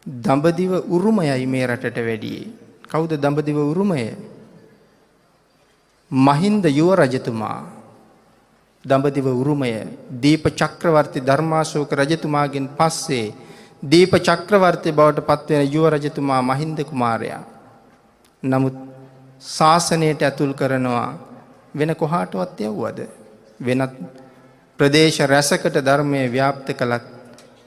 දඹදිව උරුමයයි මේ රටට වැඩියේ. කවුද දඹදිව උරුමය? මහින්ද යුව රජතුමා. දඹදිව උරුමය දීප චක්‍රවර්ති ධර්මාශෝක රජතුමාගෙන් පස්සේ දීප චක්‍රවර්ති බවට පත්වෙන යුව රජතුමා මහින්ද කුමාරයා. නමුත් ශාසනයට ඇතුල් කරනවා වෙන කොහාටවත් යවුවද? වෙනත් ප්‍රදේශ රැසකට ධර්මයේ ව්‍යාප්ත කළත්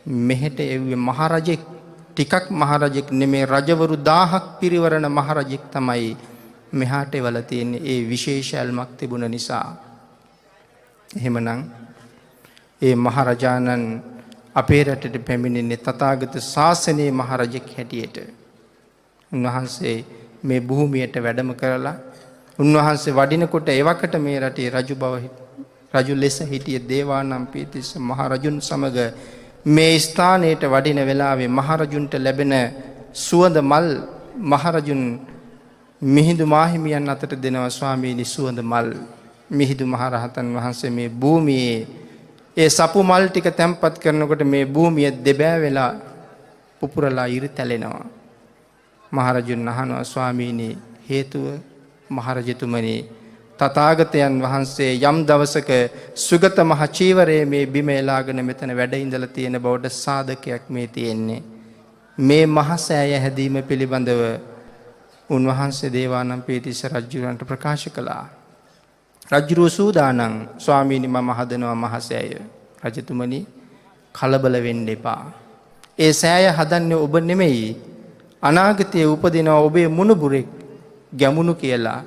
මෙහෙට එව්වේ මහරජෙක්. ටිකක් මහරජෙක් නෙමේ රජවරු 1000ක් පිරිවරන මහරජෙක් තමයි මෙහාට එවලා තියෙන්නේ. ඒ විශේෂ ඇල්මක් තිබුණ නිසා. එහෙමනම් ඒ මහරජාණන් අපේ රටට පැමිණෙන්නේ තථාගත ශාසනයේ මහරජෙක් හැටියට. උන්වහන්සේ මේ භූමියට වැඩම කරලා උන්වහන්සේ වඩිනකොට එවකට මේ රටේ රජු ලෙස හිටිය දේවානම්පියතිස්ස මහරජුන් සමග මේ ස්ථානයට වඩින වෙලාවේ මහරජුන්ට ලැබෙන සුවඳ මල් මහරජුන් මිහිඳු මාහිමියන් අතට දෙනවා. ස්වාමීනි සුවඳ මල්. මිහිඳු මහරහතන් වහන්සේ මේ භූමියේ ඒ සපු මල් ටික තැම්පත් කරනකොට මේ භූමිය දෙබෑ වෙලා පුපුරලා ඉරි තැලෙනවා. මහරජුන් අහනවා ස්වාමීනි හේතුව? මහරජතුමනි තථාගතයන් වහන්සේ යම් දවසක සුගත මහ චීවරයේ මේ බිම එලාගෙන මෙතන වැඩ ඉඳලා තියෙන බවට සාධකයක් මේ තියෙන්නේ. මේ මහසෑය හැදීම පිළිබඳව උන්වහන්සේ දේවානම්පියතිස්ස රජුරන්ට ප්‍රකාශ කළා. රජුරුව සූදානම් ස්වාමීනි මම හදනවා මහසෑය. රජතුමනි කලබල වෙන්න එපා. ඒ සෑය හදන්නේ ඔබ නෙමෙයි. අනාගතයේ උපදිනවා ඔබේ මුණුබුරෙක් ගැමුණු කියලා.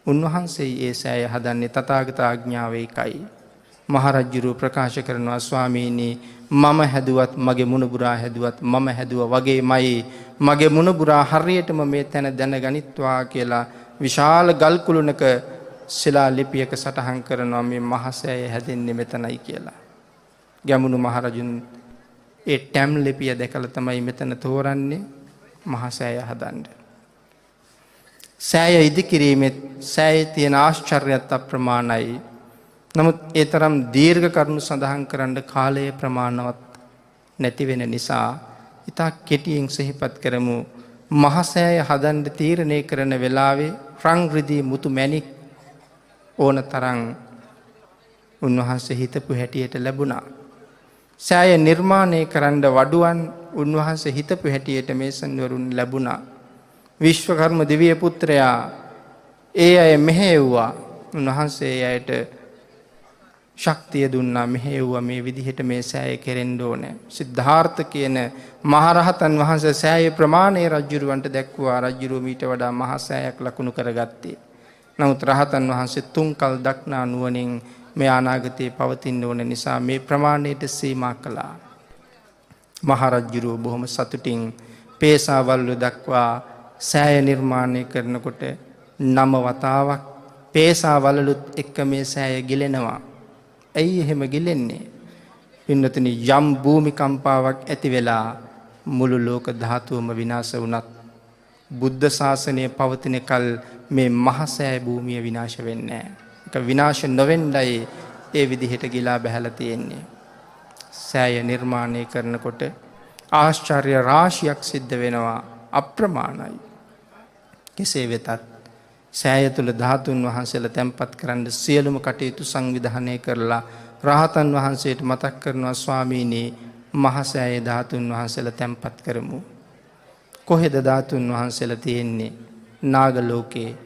උන්වහන්සේ ඒ සෑය හදන්නේ තථාගත ආඥාවේකයි. මහරජුරුව ප්‍රකාශ කරනවා ස්වාමීනි මම හැදුවත් මගේ මුණුබුරා හැදුවත් මම හැදුවා වගේමයි මගේ මුණුබුරා හරියටම මේ තැන දැනගනිත්වා කියලා විශාල ගල් කුළුණක ශිලා ලිපියක සටහන් කරනවා මේ මහසෑය හැදෙන්නේ මෙතනයි කියලා. ගැමුණු මහරජුන් ඒ ටැම් ලිපිය දැකලා තමයි මෙතන තෝරන්නේ මහසෑය හදන්න. සෑය ඉදිකිරීමෙත් සෑයේ තියෙන ආශ්චර්යයත් අප්‍රමාණයි. නමුත් ඒ තරම් දීර්ඝ කරුණු සඳහන් කරන්න කාලය ප්‍රමාණවත් නැති වෙන නිසා ඉතා කෙටියෙන් සිහිපත් කරමු. මහසෑය හදන්න තීරණය කරන වෙලාවේ රන් රිදී මුතු මැණික් ඕන තරම් උන්වහන්සේ හිතපු හැටියට ලැබුණා. සෑය නිර්මාණය කරන්න වඩුවන් උන්වහන්සේ හිතපු හැටියට මේසන්වරුන් ලැබුණා. විශ්වකර්ම දිව්‍ය පුත්‍රයා ඒ අය මෙහෙයුවා. උන්වහන්සේ අයට ශක්තිය දුන්නා මෙහෙයුවා මේ විදිහට මේ සෑය කෙරෙන්න ඕනේ. සිද්ධාර්ථ කියන මහරහතන් වහන්සේ සෑය ප්‍රමාණය රජුරවන්ට දැක්වුවා. රජුරුව මීට වඩා මහා සෑයක් ලකුණු කරගත්තේ. නමුත් රහතන් වහන්සේ තුන්කල් දක්නා නුවණින් මේ අනාගතයේ පවතින්න ඕන නිසා මේ ප්‍රමාණයට සීමා කළා. මහරජුරුව බොහොම සතුටින් පේසාවල්ලු දක්වා සෑය නිර්මාණය කරනකොට 9 වතාවක් පේසාවලලුත් එක්ක මේ සෑය ගිලෙනවා. ඇයි එහෙම ගිලෙන්නේ? පින්නතුනි යම් භූමිකම්පාවක් ඇති වෙලා මුළු ලෝක ධාතුවම විනාශ වුණත් බුද්ධ ශාසනය පවතින කල් මේ මහසෑය භූමිය විනාශ වෙන්නේ නැහැ. ඒක විනාශ නොවෙන්නයි ඒ විදිහට ගිලා බහැලා තියෙන්නේ. සෑය නිර්මාණය කරනකොට ආශ්චර්ය රාශියක් සිද්ධ වෙනවා අප්‍රමාණයි. කෙසේ වෙතත් සෑය තුල ධාතුන් වහන්සේලා තැන්පත් කරන්න සියලුම කටයුතු සංවිධානය කරලා රහතන් වහන්සේට මතක් කරනවා ස්වාමීනි මහසෑය ධාතුන් වහන්සේලා තැන්පත් කරමු. කොහෙද ධාතුන් වහන්සේලා තියෙන්නේ? නාග ලෝකේ.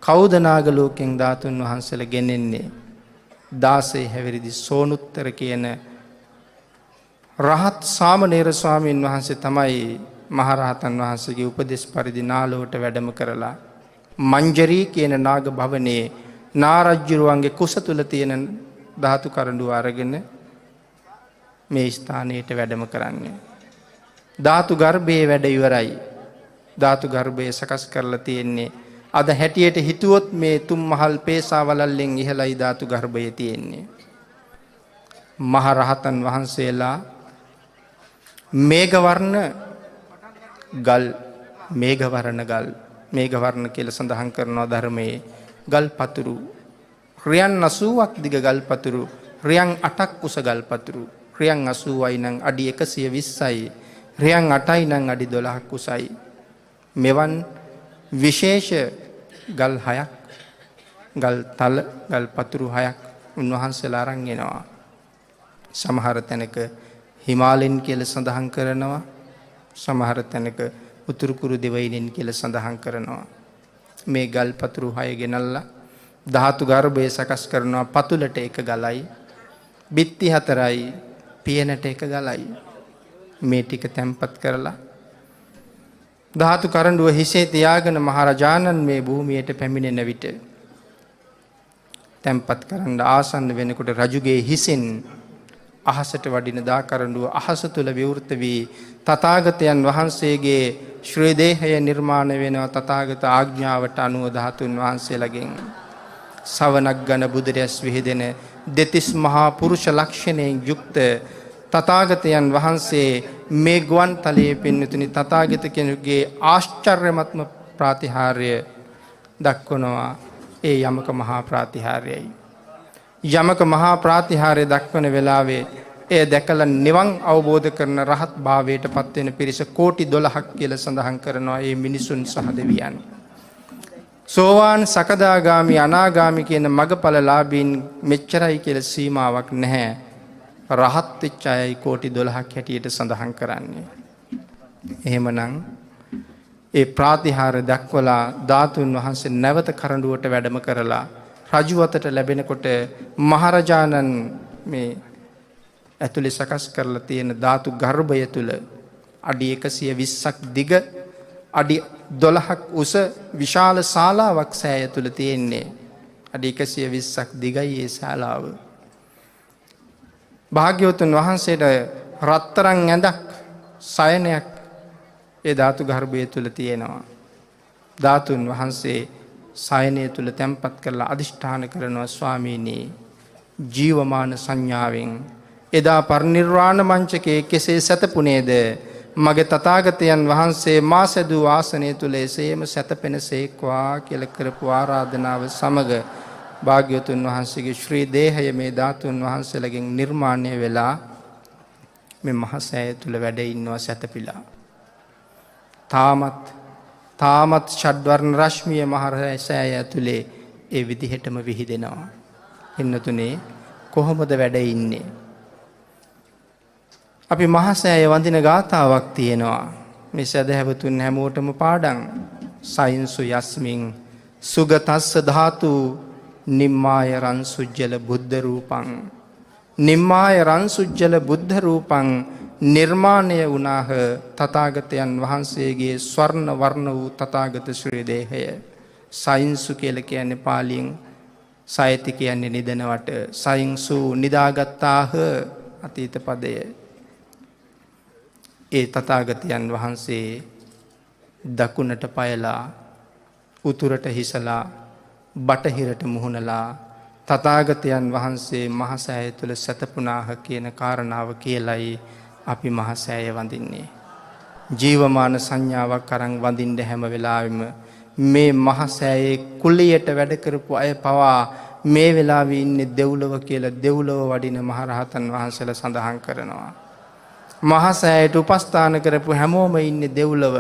කවුද නාග ලෝකෙන් ධාතුන් වහන්සේලා ගෙනෙන්නේ? 16 හැවිරිදි සෝනුත්තර කියන රහත් සාමණේර ස්වාමීන් වහන්සේ තමයි මහරහතන් වහන්සේගේ උපදේශ පරිදි නාලෝට වැඩම කරලා මංජරී කියන නාග භවනයේ නාරජ්ජුරුවන්ගේ කුස තුල තියෙන ධාතු කරඬුව අරගෙන මේ ස්ථානයට වැඩම කරන්නේ. ධාතු ගර්භයේ වැඩ ඉවරයි. ධාතු ගර්භය සකස් කරලා තියෙන්නේ අද හැටියට හිතුවොත් මේ තුන් මහල් පේසාවලල්ලෙන් ඉහළයි ධාතු ගර්භය තියෙන්නේ. මහරහතන් වහන්සේලා මේඝවර්ණ ගල් මේඝවර්ණ කියලා සඳහන් කරනවා ධර්මයේ. ගල් පතුරු රියන් 80ක් දිග ගල් පතුරු, රියන් 8ක් උස ගල් පතුරු. රියන් 80යි නම් අඩි 120යි, රියන් 8යි නම් අඩි 12ක් උසයි. මෙවන් විශේෂ ගල් 6ක්, ගල් තල, ගල් පතුරු 6ක් උන්වහන්සේලා අරන් එනවා. සමහර තැනක හිමාලයන් කියලා සඳහන් කරනවා, සමහර තැනක උතුරු කුරු දෙවයිනෙන් කියලා සඳහන් කරනවා. මේ ගල් පතුරු 6 ගෙනල්ලා ධාතු ගර්භය සකස් කරනවා. පතුලට එක ගලයි, බිත්ති 4යි, පියනට එක ගලයි. මේ ටික තැම්පත් කරලා ධාතු කරඬුව හිසේ තියාගෙන මහරජාණන් මේ භූමියට පැමිණෙන විට තැම්පත් කරන්න ආසන්න වෙනකොට රජුගේ හිසෙන් අහසට වඩින දා කරඬුව අහස තුල විවෘත වී තථාගතයන් වහන්සේගේ ශ්‍රී දේහය නිර්මාණය වෙනවා. තථාගත ආඥාවට අනුව ධාතුන් වහන්සේලාගෙන් සවනක් ගන බුදුරැස් විහිදෙන දෙතිස් මහා පුරුෂ ලක්ෂණයෙන් යුක්ත තථාගතයන් වහන්සේ මේ ගුවන් තලයේ පින්නතුනි තථාගත කෙනෙකුගේ ආශ්චර්යමත්ම ප්‍රාතිහාර්ය දක්වනවා. ඒ යමක මහා ප්‍රාතිහාර්යයි. යමක මහා ප්‍රාතිහාර්ය දක්වන වෙලාවේ එය දැකලා නිවන් අවබෝධ කරන රහත් භාවයට පත් වෙන පිරිස කෝටි 12ක් කියලා සඳහන් කරනවා. මේ මිනිසුන් සහ දෙවියන් සෝවාන් සකදාගාමි අනාගාමි කියන මගඵලලාභීන් මෙච්චරයි කියලා සීමාවක් නැහැ. රහත් වෙච්ච අයයි කෝටි 12ක් හැටියට සඳහන් කරන්නේ. එහෙමනම් ඒ ප්‍රාතිහාර දක්වලා ධාතුන් වහන්සේ නැවත කරඬුවට වැඩම කරලා රජුවතට ලැබෙනකොට මහරජාණන් මේ ඇතුලේ සකස් කරලා තියෙන ධාතු ගර්භය තුල අඩි 120ක් දිග අඩි 12ක් උස විශාල ශාලාවක් සෑය තුල තියෙන්නේ. අඩි 120ක් දිගයි ඒ ශාලාව. භාග්‍යවතුන් වහන්සේට රත්තරන් ඇඳක් සයනයක් ඒ ධාතු ගර්භය තුල තියෙනවා. ධාතුන් වහන්සේ සයනය තුල තැන්පත් කරලා අදිෂ්ඨාන කරනවා ස්වාමීනි ජීවමාන සංඥාවෙන් එදා පරිනිර්වාණ මංචකයේ කෙසේ සැතපුණේද මගේ තථාගතයන් වහන්සේ මා සැදූ ආසනය තුල එසේම සැතපෙනසේක්වා කියලා කරපු ආරාධනාව සමග භාග්‍යවතුන් වහන්සේගේ ශ්‍රී දේහය මේ ධාතුන් වහන්සේලගෙන් නිර්මාණය වෙලා මේ මහසෑය තුල වැඩ ඉන්නවා සැතපීලා. තාමත් ෂඩ්වර්ණ රශ්මිය මහසෑය ඇතුලේ ඒ විදිහටම විහිදෙනවා. එන්නතුනේ කොහොමද වැඩ ඉන්නේ? අපි මහසෑය වඳින ගාථාවක් තියෙනවා. මේ සදහැවතුන් හැමෝටම පාඩම්. සයින්සු යස්මින් සුගතස්ස ධාතු නිම්මාය රන්සුජ්ජල බුද්ධ රූපං නිම්මාය රන්සුජ්ජල බුද්ධ රූපං නිර්මාණය වුණාහ තථාගතයන් වහන්සේගේ ස්වර්ණ වර්ණ වූ තථාගත ශ්‍රී දේහය. සයින්සු කියලා කියන්නේ පාලියෙන් සයති කියන්නේ නිදනවට සයින්සු නිදාගත්තාහ අතීත පදය. ඒ තථාගතයන් වහන්සේ දකුණට පයලා උතුරට හිසලා බටහිරට මුහුණලා තථාගතයන් වහන්සේ මහසෑය තුල සැතපුණාහ කියන කාරණාව කියලයි අපි මහසෑය වඳින්නේ. ජීවමාන සංඥාවක් අරන් වඳින්න හැම වෙලාවෙම මේ මහසෑයේ කුලියට වැඩ කරපු අය පවා මේ වෙලාවේ ඉන්නේ දෙව්ලොව කියලා දෙව්ලොව වඩින මහරහතන් වහන්සේලා සඳහන් කරනවා. මහසෑයට උපස්ථාන කරපු හැමෝම ඉන්නේ දෙව්ලොව.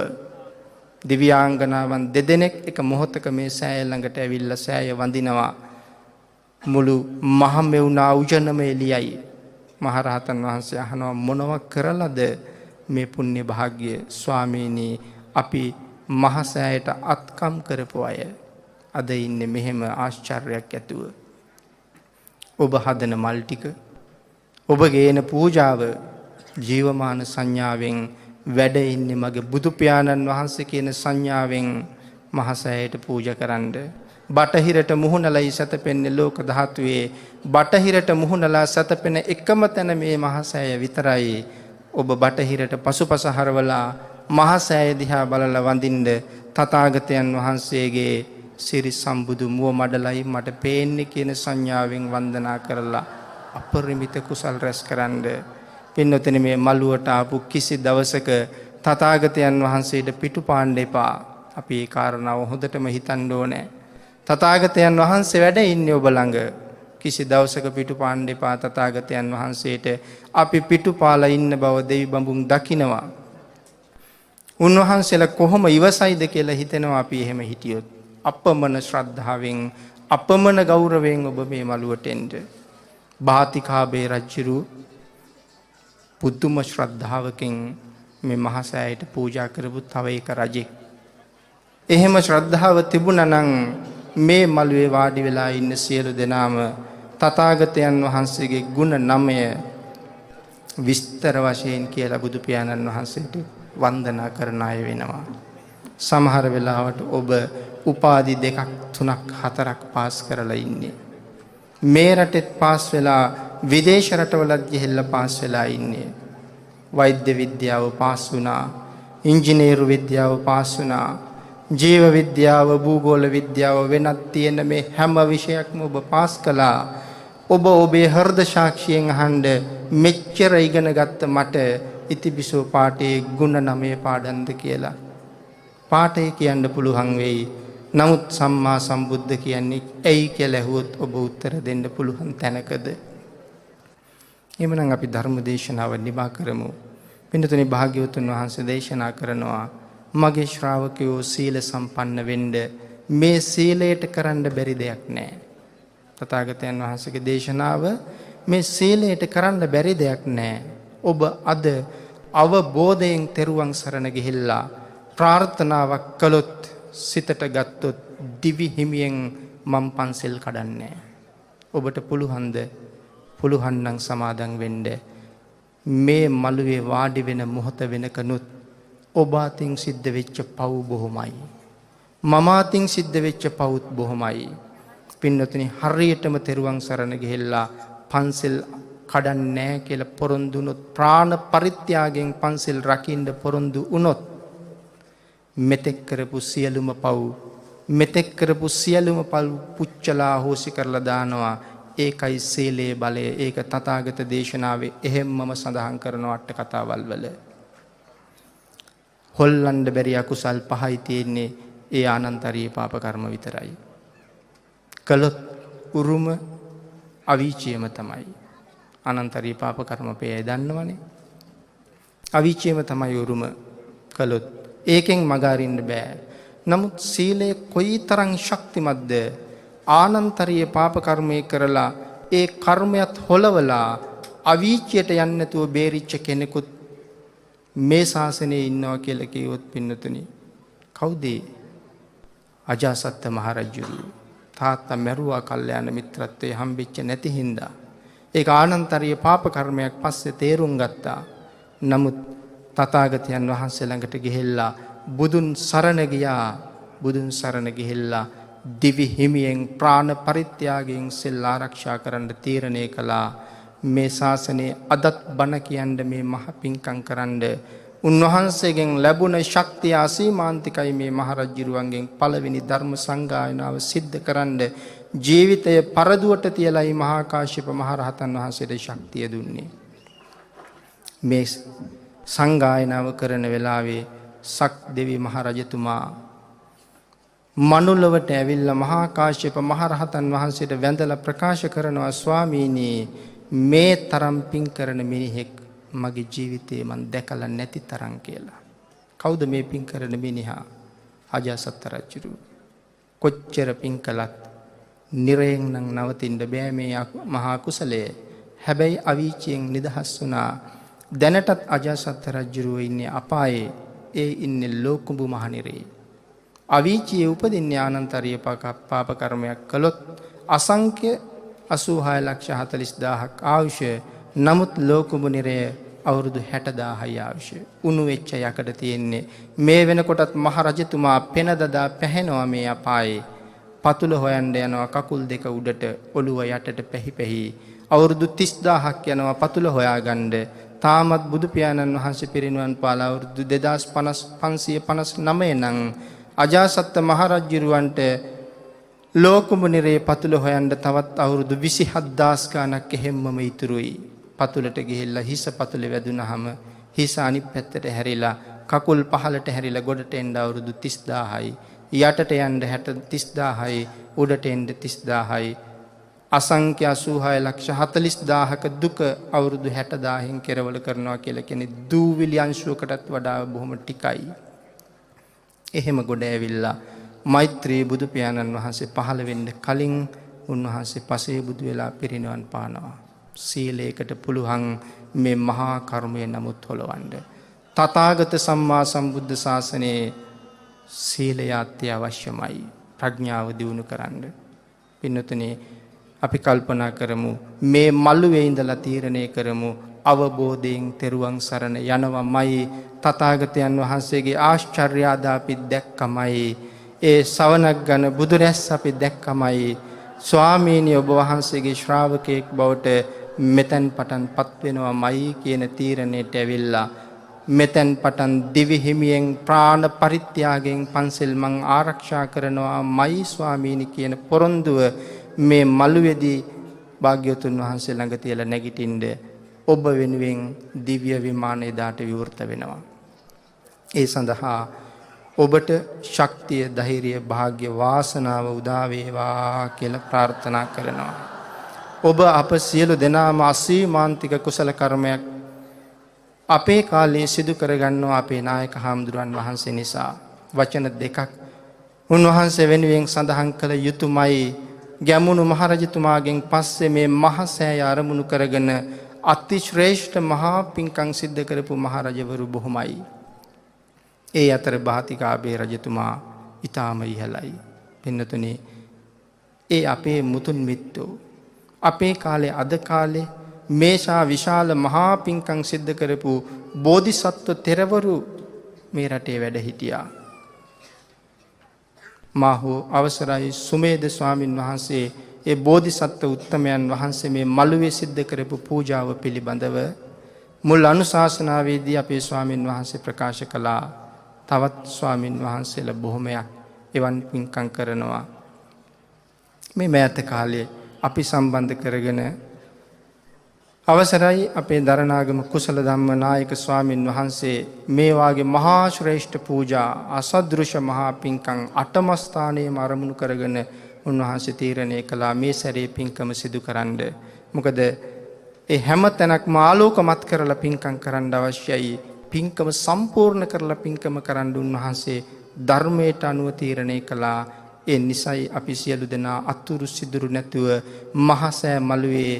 දිව්‍යාංගනාවන් දෙදෙනෙක් එක මොහොතක මේ සෑය ළඟට ඇවිල්ලා සෑය වඳිනවා. මුළු මහමෙවුනා උජනම එළියයි. මහරහතන් වහන්සේ අහනවා මොනව කරලද මේ පුණ්‍ය භාග්‍ය ස්වාමීනි අපි මහසෑයට අත්කම් කරපු අය අද ඉන්නේ මෙහෙම ආශ්චර්යයක් ඇතුව. ඔබ හදන මල් ටික ඔබ ගේන පූජාව ජීවමාන සංඥාවෙන් වැඩ ඉන්නේ මගේ බුදු පියාණන් වහන්සේ කියන සංඥාවෙන් මහසෑයට පූජා කරන්න. බටහිරට මුහුණලයි සැතපෙන්නේ ලෝක ධාතුවේ. බටහිරට මුහුණලා සැතපෙන එකම තැන මේ මහසෑය විතරයි. ඔබ බටහිරට පසුපස හරවලා මහසෑය දිහා බලලා වඳින්න තථාගතයන් වහන්සේගේ සිරි සම්බුදු මුව මඩලයි මට පේන්නේ කියන සංඥාවෙන් වන්දනා කරලා අපරිමිත කුසල් රැස් කරන්න. පින්නතෙනි මේ මළුවට ආපු කිසි දවසක තථාගතයන් වහන්සේට පිටු පාන්න එපා. අපි ඒ කාරණාව හොඳටම හිතන්න ඕනේ. තථාගතයන් වහන්සේ වැඩ ඉන්නේ ඔබ ළඟ. කිසි දවසක පිටු පාන්න එපා තථාගතයන් වහන්සේට. අපි පිටු පාලා ඉන්න බව දෙවි බඹුන් දකිනවා. උන්වහන්සේලා කොහොම ඉවසයිද කියලා හිතෙනවා අපි එහෙම හිටියොත්. අපමණ ශ්‍රද්ධාවෙන් අපමණ ගෞරවයෙන් ඔබ මේ මළුවට එන්න. බාතිකාබේ රජුරු පුදුම ශ්‍රද්ධාවකින් මේ මහසෑයට පූජා කරපු තව එක රජෙක්. එහෙම ශ්‍රද්ධාව තිබුණා නම් මේ මළුවේ වාඩි වෙලා ඉන්න සියලු දෙනාම තථාගතයන් වහන්සේගේ ගුණ 9 විස්තර වශයෙන් කියලා බුදු පියාණන් වහන්සේට වන්දනා කරන අය වෙනවා. සමහර වෙලාවට ඔබ උපාධි 2ක් 3ක් 4ක් පාස් කරලා ඉන්නේ. මේ රටෙත් පාස් වෙලා විදේශ රටවලත් ගිහිල්ලා පාස් වෙලා ඉන්නේ. වෛද්‍ය විද්‍යාව පාස් වුණා, ඉංජිනේරු විද්‍යාව පාස් වුණා, ජීව විද්‍යාව, භූගෝල විද්‍යාව වෙනත් තියෙන මේ හැම විෂයක්ම ඔබ පාස් කළා. ඔබ ඔබේ හෘද සාක්ෂියෙන් අහන්න මෙච්චර ඉගෙන ගත්ත මට ඉතිපිසෝ පාඨයේ ගුණ 9 පාඩම්ද කියලා. පාඨය කියන්න පුළුවන් වෙයි. නමුත් සම්මා සම්බුද්ධ කියන්නේ ඇයි කියලා ඇහුවොත් ඔබ උත්තර දෙන්න පුළුවන් තැනකද? එhmenan අපි ධර්ම දේශනාව නිමා කරමු. පින්තුනි භාග්‍යවතුන් වහන්සේ දේශනා කරනවා මගේ ශ්‍රාවකයෝ සීල සම්පන්න වෙන්න මේ සීලයට කරන්න බැරි දෙයක් නැහැ. තථාගතයන් වහන්සේගේ දේශනාව මේ සීලයට කරන්න බැරි දෙයක් නැහැ. ඔබ අද අවබෝධයෙන් තෙරුවන් සරණ ගිහිල්ලා ප්‍රාර්ථනාවක් කළොත් සිතට ගත්තොත් දිවි හිමියෙන් මම පන්සල් කඩන්නේ. ඔබට පුළුවන්ද? පුළුවන් නම් සමාදන් වෙන්න. මේ මළුවේ වාඩි වෙන මොහොත වෙනකනුත් ඔබ අතින් සිද්ධ වෙච්ච පව් බොහොමයි. මම අතින් සිද්ධ වෙච්ච පවුත් බොහොමයි. පින්නතුනි හරියටම තෙරුවන් සරණ ගිහිල්ලා පන්සල් කඩන්නේ නැහැ කියලා පොරොන්දු වුණොත්, ප්‍රාණ පරිත්‍යාගයෙන් පන්සල් රකින්න පොරොන්දු වුණොත්, මෙතෙක් කරපු සියලුම පව්, මෙතෙක් කරපු සියලුම පව් පුච්චලා හොසි කරලා දානවා. ඒකයි සීලේ බලය. ඒක තථාගත දේශනාවේ එහෙම්මම සඳහන් කරන අට කතාවල් වල. හොල්ලන්න බැරි අකුසල් පහයි තියෙන්නේ. ඒ ආනන්තරීය පාප කර්ම විතරයි. කළොත් උරුම අවීචියම තමයි. අනන්තරීය පාප කර්ම පේ දන්නවනේ. අවීචියම තමයි උරුම. කළොත් ඒකෙන් මග අරින්න බෑ. නමුත් සීලය කොයිතරම් ශක්තිමත්ද? ආනන්තරීය පාප කර්මයේ කරලා ඒ කර්මයක් හොලවලා අවීචියට යන්නේ නැතුව බේරිච්ච කෙනෙකුත් මේ ශාසනයේ ඉන්නවා කියලා කිව්වොත් පින්නතුනි කවුද? අජාසත්ත මහරජුරු. තාත්තා මැරුවා කල්යාණ මිත්‍රත්වයේ හම්බෙච්ච නැති හින්දා. ඒක ආනන්තරීය පාප කර්මයක් පස්සේ තේරුම් ගත්තා. නමුත් තථාගතයන් වහන්සේ ළඟට ගිහිල්ලා බුදුන් සරණ ගියා. බුදුන් සරණ ගිහිල්ලා දිවි හිමියෙන් ප්‍රාණ පරිත්‍යාගයෙන් සෙල් ආරක්ෂා කරන්න තීරණය කළා. මේ ශාසනයේ අදත් බණ කියන්න, මේ මහ පිංකම් කරන්න උන්වහන්සේගෙන් ලැබුණ ශක්තිය අසීමාන්තිකයි. මේ මහරජුරුවන්ගෙන් පළවෙනි ධර්ම සංගායනාව සිද්ධ කරන්න ජීවිතය පරදුවට තියලායි මහා කාශ්‍යප මහරහතන් වහන්සේට ශක්තිය දුන්නේ. මේ සංගායනාව කරන වෙලාවේ සක් දෙවි මහරජතුමා මනුලවට ඇවිල්ලා මහා කාශ්‍යප මහරහතන් වහන්සේට වැඳලා ප්‍රකාශ කරනවා, ස්වාමීනි, මේ තරම් පිං කරන මිනිහෙක් මගේ ජීවිතේ මන් දැකලා නැති තරම් කියලා. කවුද මේ පිං කරන මිනිහා? අජාසත් රජු. කොච්චර පිං කළත් නිරයෙන් නම් නවතින්න බෑ මේ මහා කුසලයේ. හැබැයි අවීචයෙන් නිදහස් වුණා. දැනටත් අජාසත් රජු ඉන්නේ අපායේ. ඒ ඉන්නේ ලෝකුඹු මහනිරේ. අවීචියේ උපදින්නේ ආනන්තරීය පාප කර්මයක් කළොත් අසංඛ්‍ය 86,40,000ක් ආයුෂ. නමුත් ලෝකුඹු නිරය අවුරුදු 60,000යි ආයුෂ. උණු වෙච්ච යකඩ තියෙන්නේ. මේ වෙනකොටත් මහරජතුමා පෙන දදා පැහැෙනවා මේ අපායේ. පතුල හොයන්න යනවා කකුල් දෙක උඩට, ඔළුව යටට පැහි පැහි. අවුරුදු 30,000ක් යනවා පතුල හොයාගන්න. තාමත් බුදු පියාණන් වහන්සේ පිරිනිවන් පාලා අවුරුදු 2559 නම් අජාසත්ත මහරජුරවන්ට ලෝකුඹු නිරේ පතුල හොයන්න තවත් අවුරුදු 27,000 ගණක් එහෙම්මම ඉතුරුයි. පතුලට ගිහිල්ලා හිස පතුලේ වැදුනහම හිස අනිත් පැත්තට හැරිලා කකුල් පහලට හැරිලා ගොඩට එන්න අවුරුදු 30,000යි. යටට යන්න 30,000යි. උඩට එන්න 30,000යි. අසංඛ්‍ය 86,40,000ක දුක අවුරුදු 60,000න් කෙරවල කරනවා කියලා කියන්නේ දූවිලි අංශුවකටත් වඩා බොහොම ටිකයි. එහෙම ගොඩ ඇවිල්ලා මෛත්‍රී බුදු පියාණන් වහන්සේ පහළ වෙන්න කලින් උන්වහන්සේ පසේ බුදු වෙලා පිරිනිවන් පානවා. සීලයකට පුළුවන් මේ මහා කර්මය නමුත් හොලවන්න. තථාගත සම්මා සම්බුද්ධ ශාසනයේ සීලය අත්‍යවශ්‍යමයි. ප්‍රඥාව දියුණු කරන්න. පින්නතුනේ අපි කල්පනා කරමු, මේ මළුවේ ඉඳලා තීරණය කරමු, අවබෝධයෙන් තෙරුවන් සරණ යනවමයි. තථාගතයන් වහන්සේගේ ආශ්චර්යාද අපි දැක්කමයි. ඒ සවනක් ගන බුදුරැස් අපි දැක්කමයි. ස්වාමීනි, ඔබ වහන්සේගේ ශ්‍රාවකයෙක් බවට මෙතෙන් පටන් පත් වෙනවමයි කියන තීරණයට ඇවිල්ලා මෙතෙන් පටන් දිවි හිමියෙන් ප්‍රාණ පරිත්‍යාගයෙන් පන්සල් මං ආරක්ෂා කරනවාමයි ස්වාමීනි කියන පොරොන්දුව මේ මළුවේදී භාග්‍යවතුන් වහන්සේ ළඟ තියලා නැගිටින්න ඔබ වෙනුවෙන් දිව්‍ය විමානය දාට විවෘත වෙනවා. ඒ සඳහා ඔබට ශක්තිය, ධෛර්යය, වාග්ය, වාසනාව උදා වේවා කියලා ප්‍රාර්ථනා කරනවා. ඔබ අප සියලු දෙනාම අසීමාන්තික කුසල කර්මයක් අපේ කාලේ සිදු කරගන්නවා අපේ නායක හාමුදුරන් වහන්සේ නිසා. වචන දෙකක් උන්වහන්සේ වෙනුවෙන් සඳහන් කළ යුතුයමයි. ගැමුණු මහරජතුමාගෙන් පස්සේ මේ මහසෑය ආරමුණු කරගෙන අති ශ්‍රේෂ්ඨ මහා පිංකම් සිද්ධ කරපු මහරජවරු බොහොමයි. ඒ අතර භාතිකාභය රජතුමා ඊටාම ඉහළයි. පින්නතුනේ ඒ අපේ මුතුන් මිත්තෝ අපේ කාලේ අද කාලේ මේෂා විශාල මහා පිංකම් සිද්ධ කරපු බෝධිසත්ව තෙරවරු මේ රටේ වැඩ හිටියා. මාහෝ අවසරයි සුමේද ස්වාමින් වහන්සේ ඒ බෝධිසත්ව උත්තමයන් වහන්සේ මේ මළුවේ සිද්ධ කරපු පූජාව පිළිබඳව මුල් අනුශාසනාවේදී අපේ ස්වාමින් වහන්සේ ප්‍රකාශ කළා. තවත් ස්වාමින් වහන්සේලා බොහොමයක් එවන් පින්කම් කරනවා. මේ මෑත කාලේ අපි සම්බන්ධ කරගෙන අවසරයි අපේ දරණාගම කුසල ධම්ම නායක ස්වාමින් වහන්සේ මේ වාගේ මහා ශ්‍රේෂ්ඨ පූජා අසදෘශ මහා පින්කම් 8ම ස්ථානයේම අරමුණු කරගෙන උන්වහන්සේ තීරණය කළා මේ සැරේ පින්කම සිදු කරන්න. මොකද ඒ හැම තැනක්ම ආලෝකමත් කරලා පින්කම් කරන්න අවශ්‍යයි. පින්කම සම්පූර්ණ කරලා පින්කම කරන්න උන්වහන්සේ ධර්මයට අනුව තීරණය කළා. ඒ නිසයි අපි සියලු දෙනා අතුරු සිදුරු නැතුව මහසෑ මළුවේ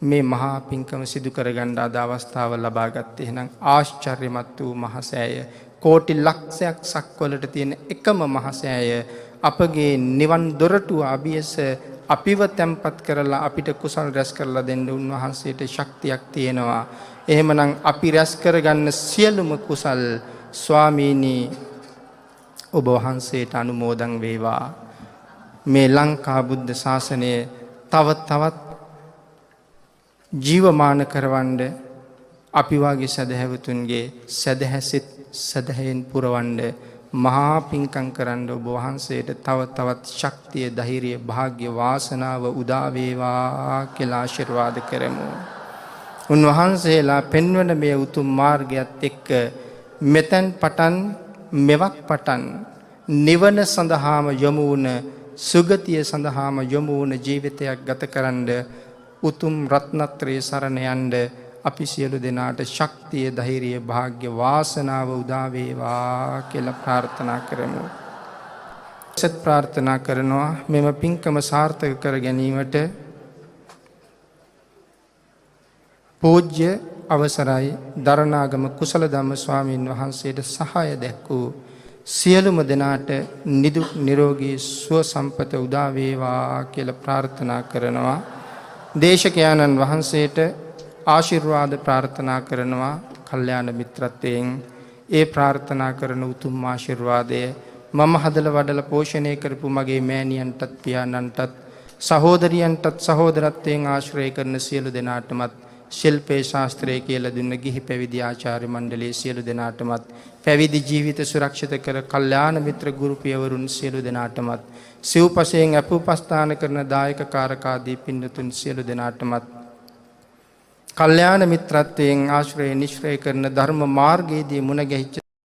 මේ මහා පින්කම සිදු කරගන්න අද අවස්ථාව ලබා ගත්තේ. එහෙනම් ආශ්චර්යමත් වූ මහසෑය කෝටි ලක්ෂයක් සක්වලට තියෙන එකම මහසෑය අපගේ නිවන් දොරටුව අභියස අපිව තැම්පත් කරලා අපිට කුසල් රැස් කරලා දෙන්න උන්වහන්සේට ශක්තියක් තියෙනවා. එහෙමනම් අපි රැස් කරගන්න සියලුම කුසල් ස්වාමීනි ඔබ වහන්සේට අනුමෝදන් වේවා. මේ ලංකා බුද්ධ ශාසනය තවත් ජීවමාන කරවන්න අපි වාගේ සදහැවතුන්ගේ සදහැසිත සදහැයෙන් පුරවන්න මහා පිංකම් කරන්න ඔබ වහන්සේට තවත් ශක්තිය ධෛර්යය භාග්‍ය වාසනාව උදා වේවා කියලා ආශිර්වාද කරමු. උන්වහන්සේලා පෙන්වන මේ උතුම් මාර්ගයත් එක්ක මෙතෙන් පටන් මෙවක් පටන් නිවන සඳහාම යොමු වුණ සුගතිය සඳහාම යොමු වුණ ජීවිතයක් ගතකරන්න උතුම් රත්නත්‍රයේ සරණ යන්න අපි සියලු දෙනාට ශක්තිය ධෛර්යය භාග්‍ය වාසනාව උදා වේවා කියලා ප්‍රාර්ථනා කරමු. සත් ප්‍රාර්ථනා කරනවා මෙම පින්කම සාර්ථක කර ගැනීමට පූජ්‍ය අවසරයි දරණාගම කුසල ධම්ම ස්වාමීන් වහන්සේට සහාය දැක්වූ සියලුම දෙනාට නිදුක් නිරෝගී සුව සම්පත උදා වේවා කියලා ප්‍රාර්ථනා කරනවා. දේශකයාණන් වහන්සේට ආශිර්වාද ප්‍රාර්ථනා කරනවා කල්යාණ මිත්‍රත්වයෙන්. ඒ ප්‍රාර්ථනා කරන උතුම් ආශිර්වාදය මම හදලා වඩලා පෝෂණය කරපු මගේ මෑණියන්ටත් පියාණන්ටත් සහෝදරියන්ටත් සහෝදරත්වයෙන් ආශ්‍රය කරන සියලු දෙනාටමත් ශිල්පේ ශාස්ත්‍රයේ කියලා දුන්න ගිහි පැවිදි ආචාර්ය මණ්ඩලයේ සියලු දෙනාටමත් පැවිදි ජීවිත සුරක්ෂිත කර කල්යාණ මිත්‍ර ගුරු පියවරුන් සියලු දෙනාටමත් සිව්පසයෙන් අපුපස්ථාන කරන දායක කාරකාදී පින්නතුන් සියලු දෙනාටමත් කල්යාණ මිත්‍රත්වයෙන් ආශ්‍රය නිශ්‍රය කරන ධර්ම මාර්ගයේදී මුණ ගැහිච්ච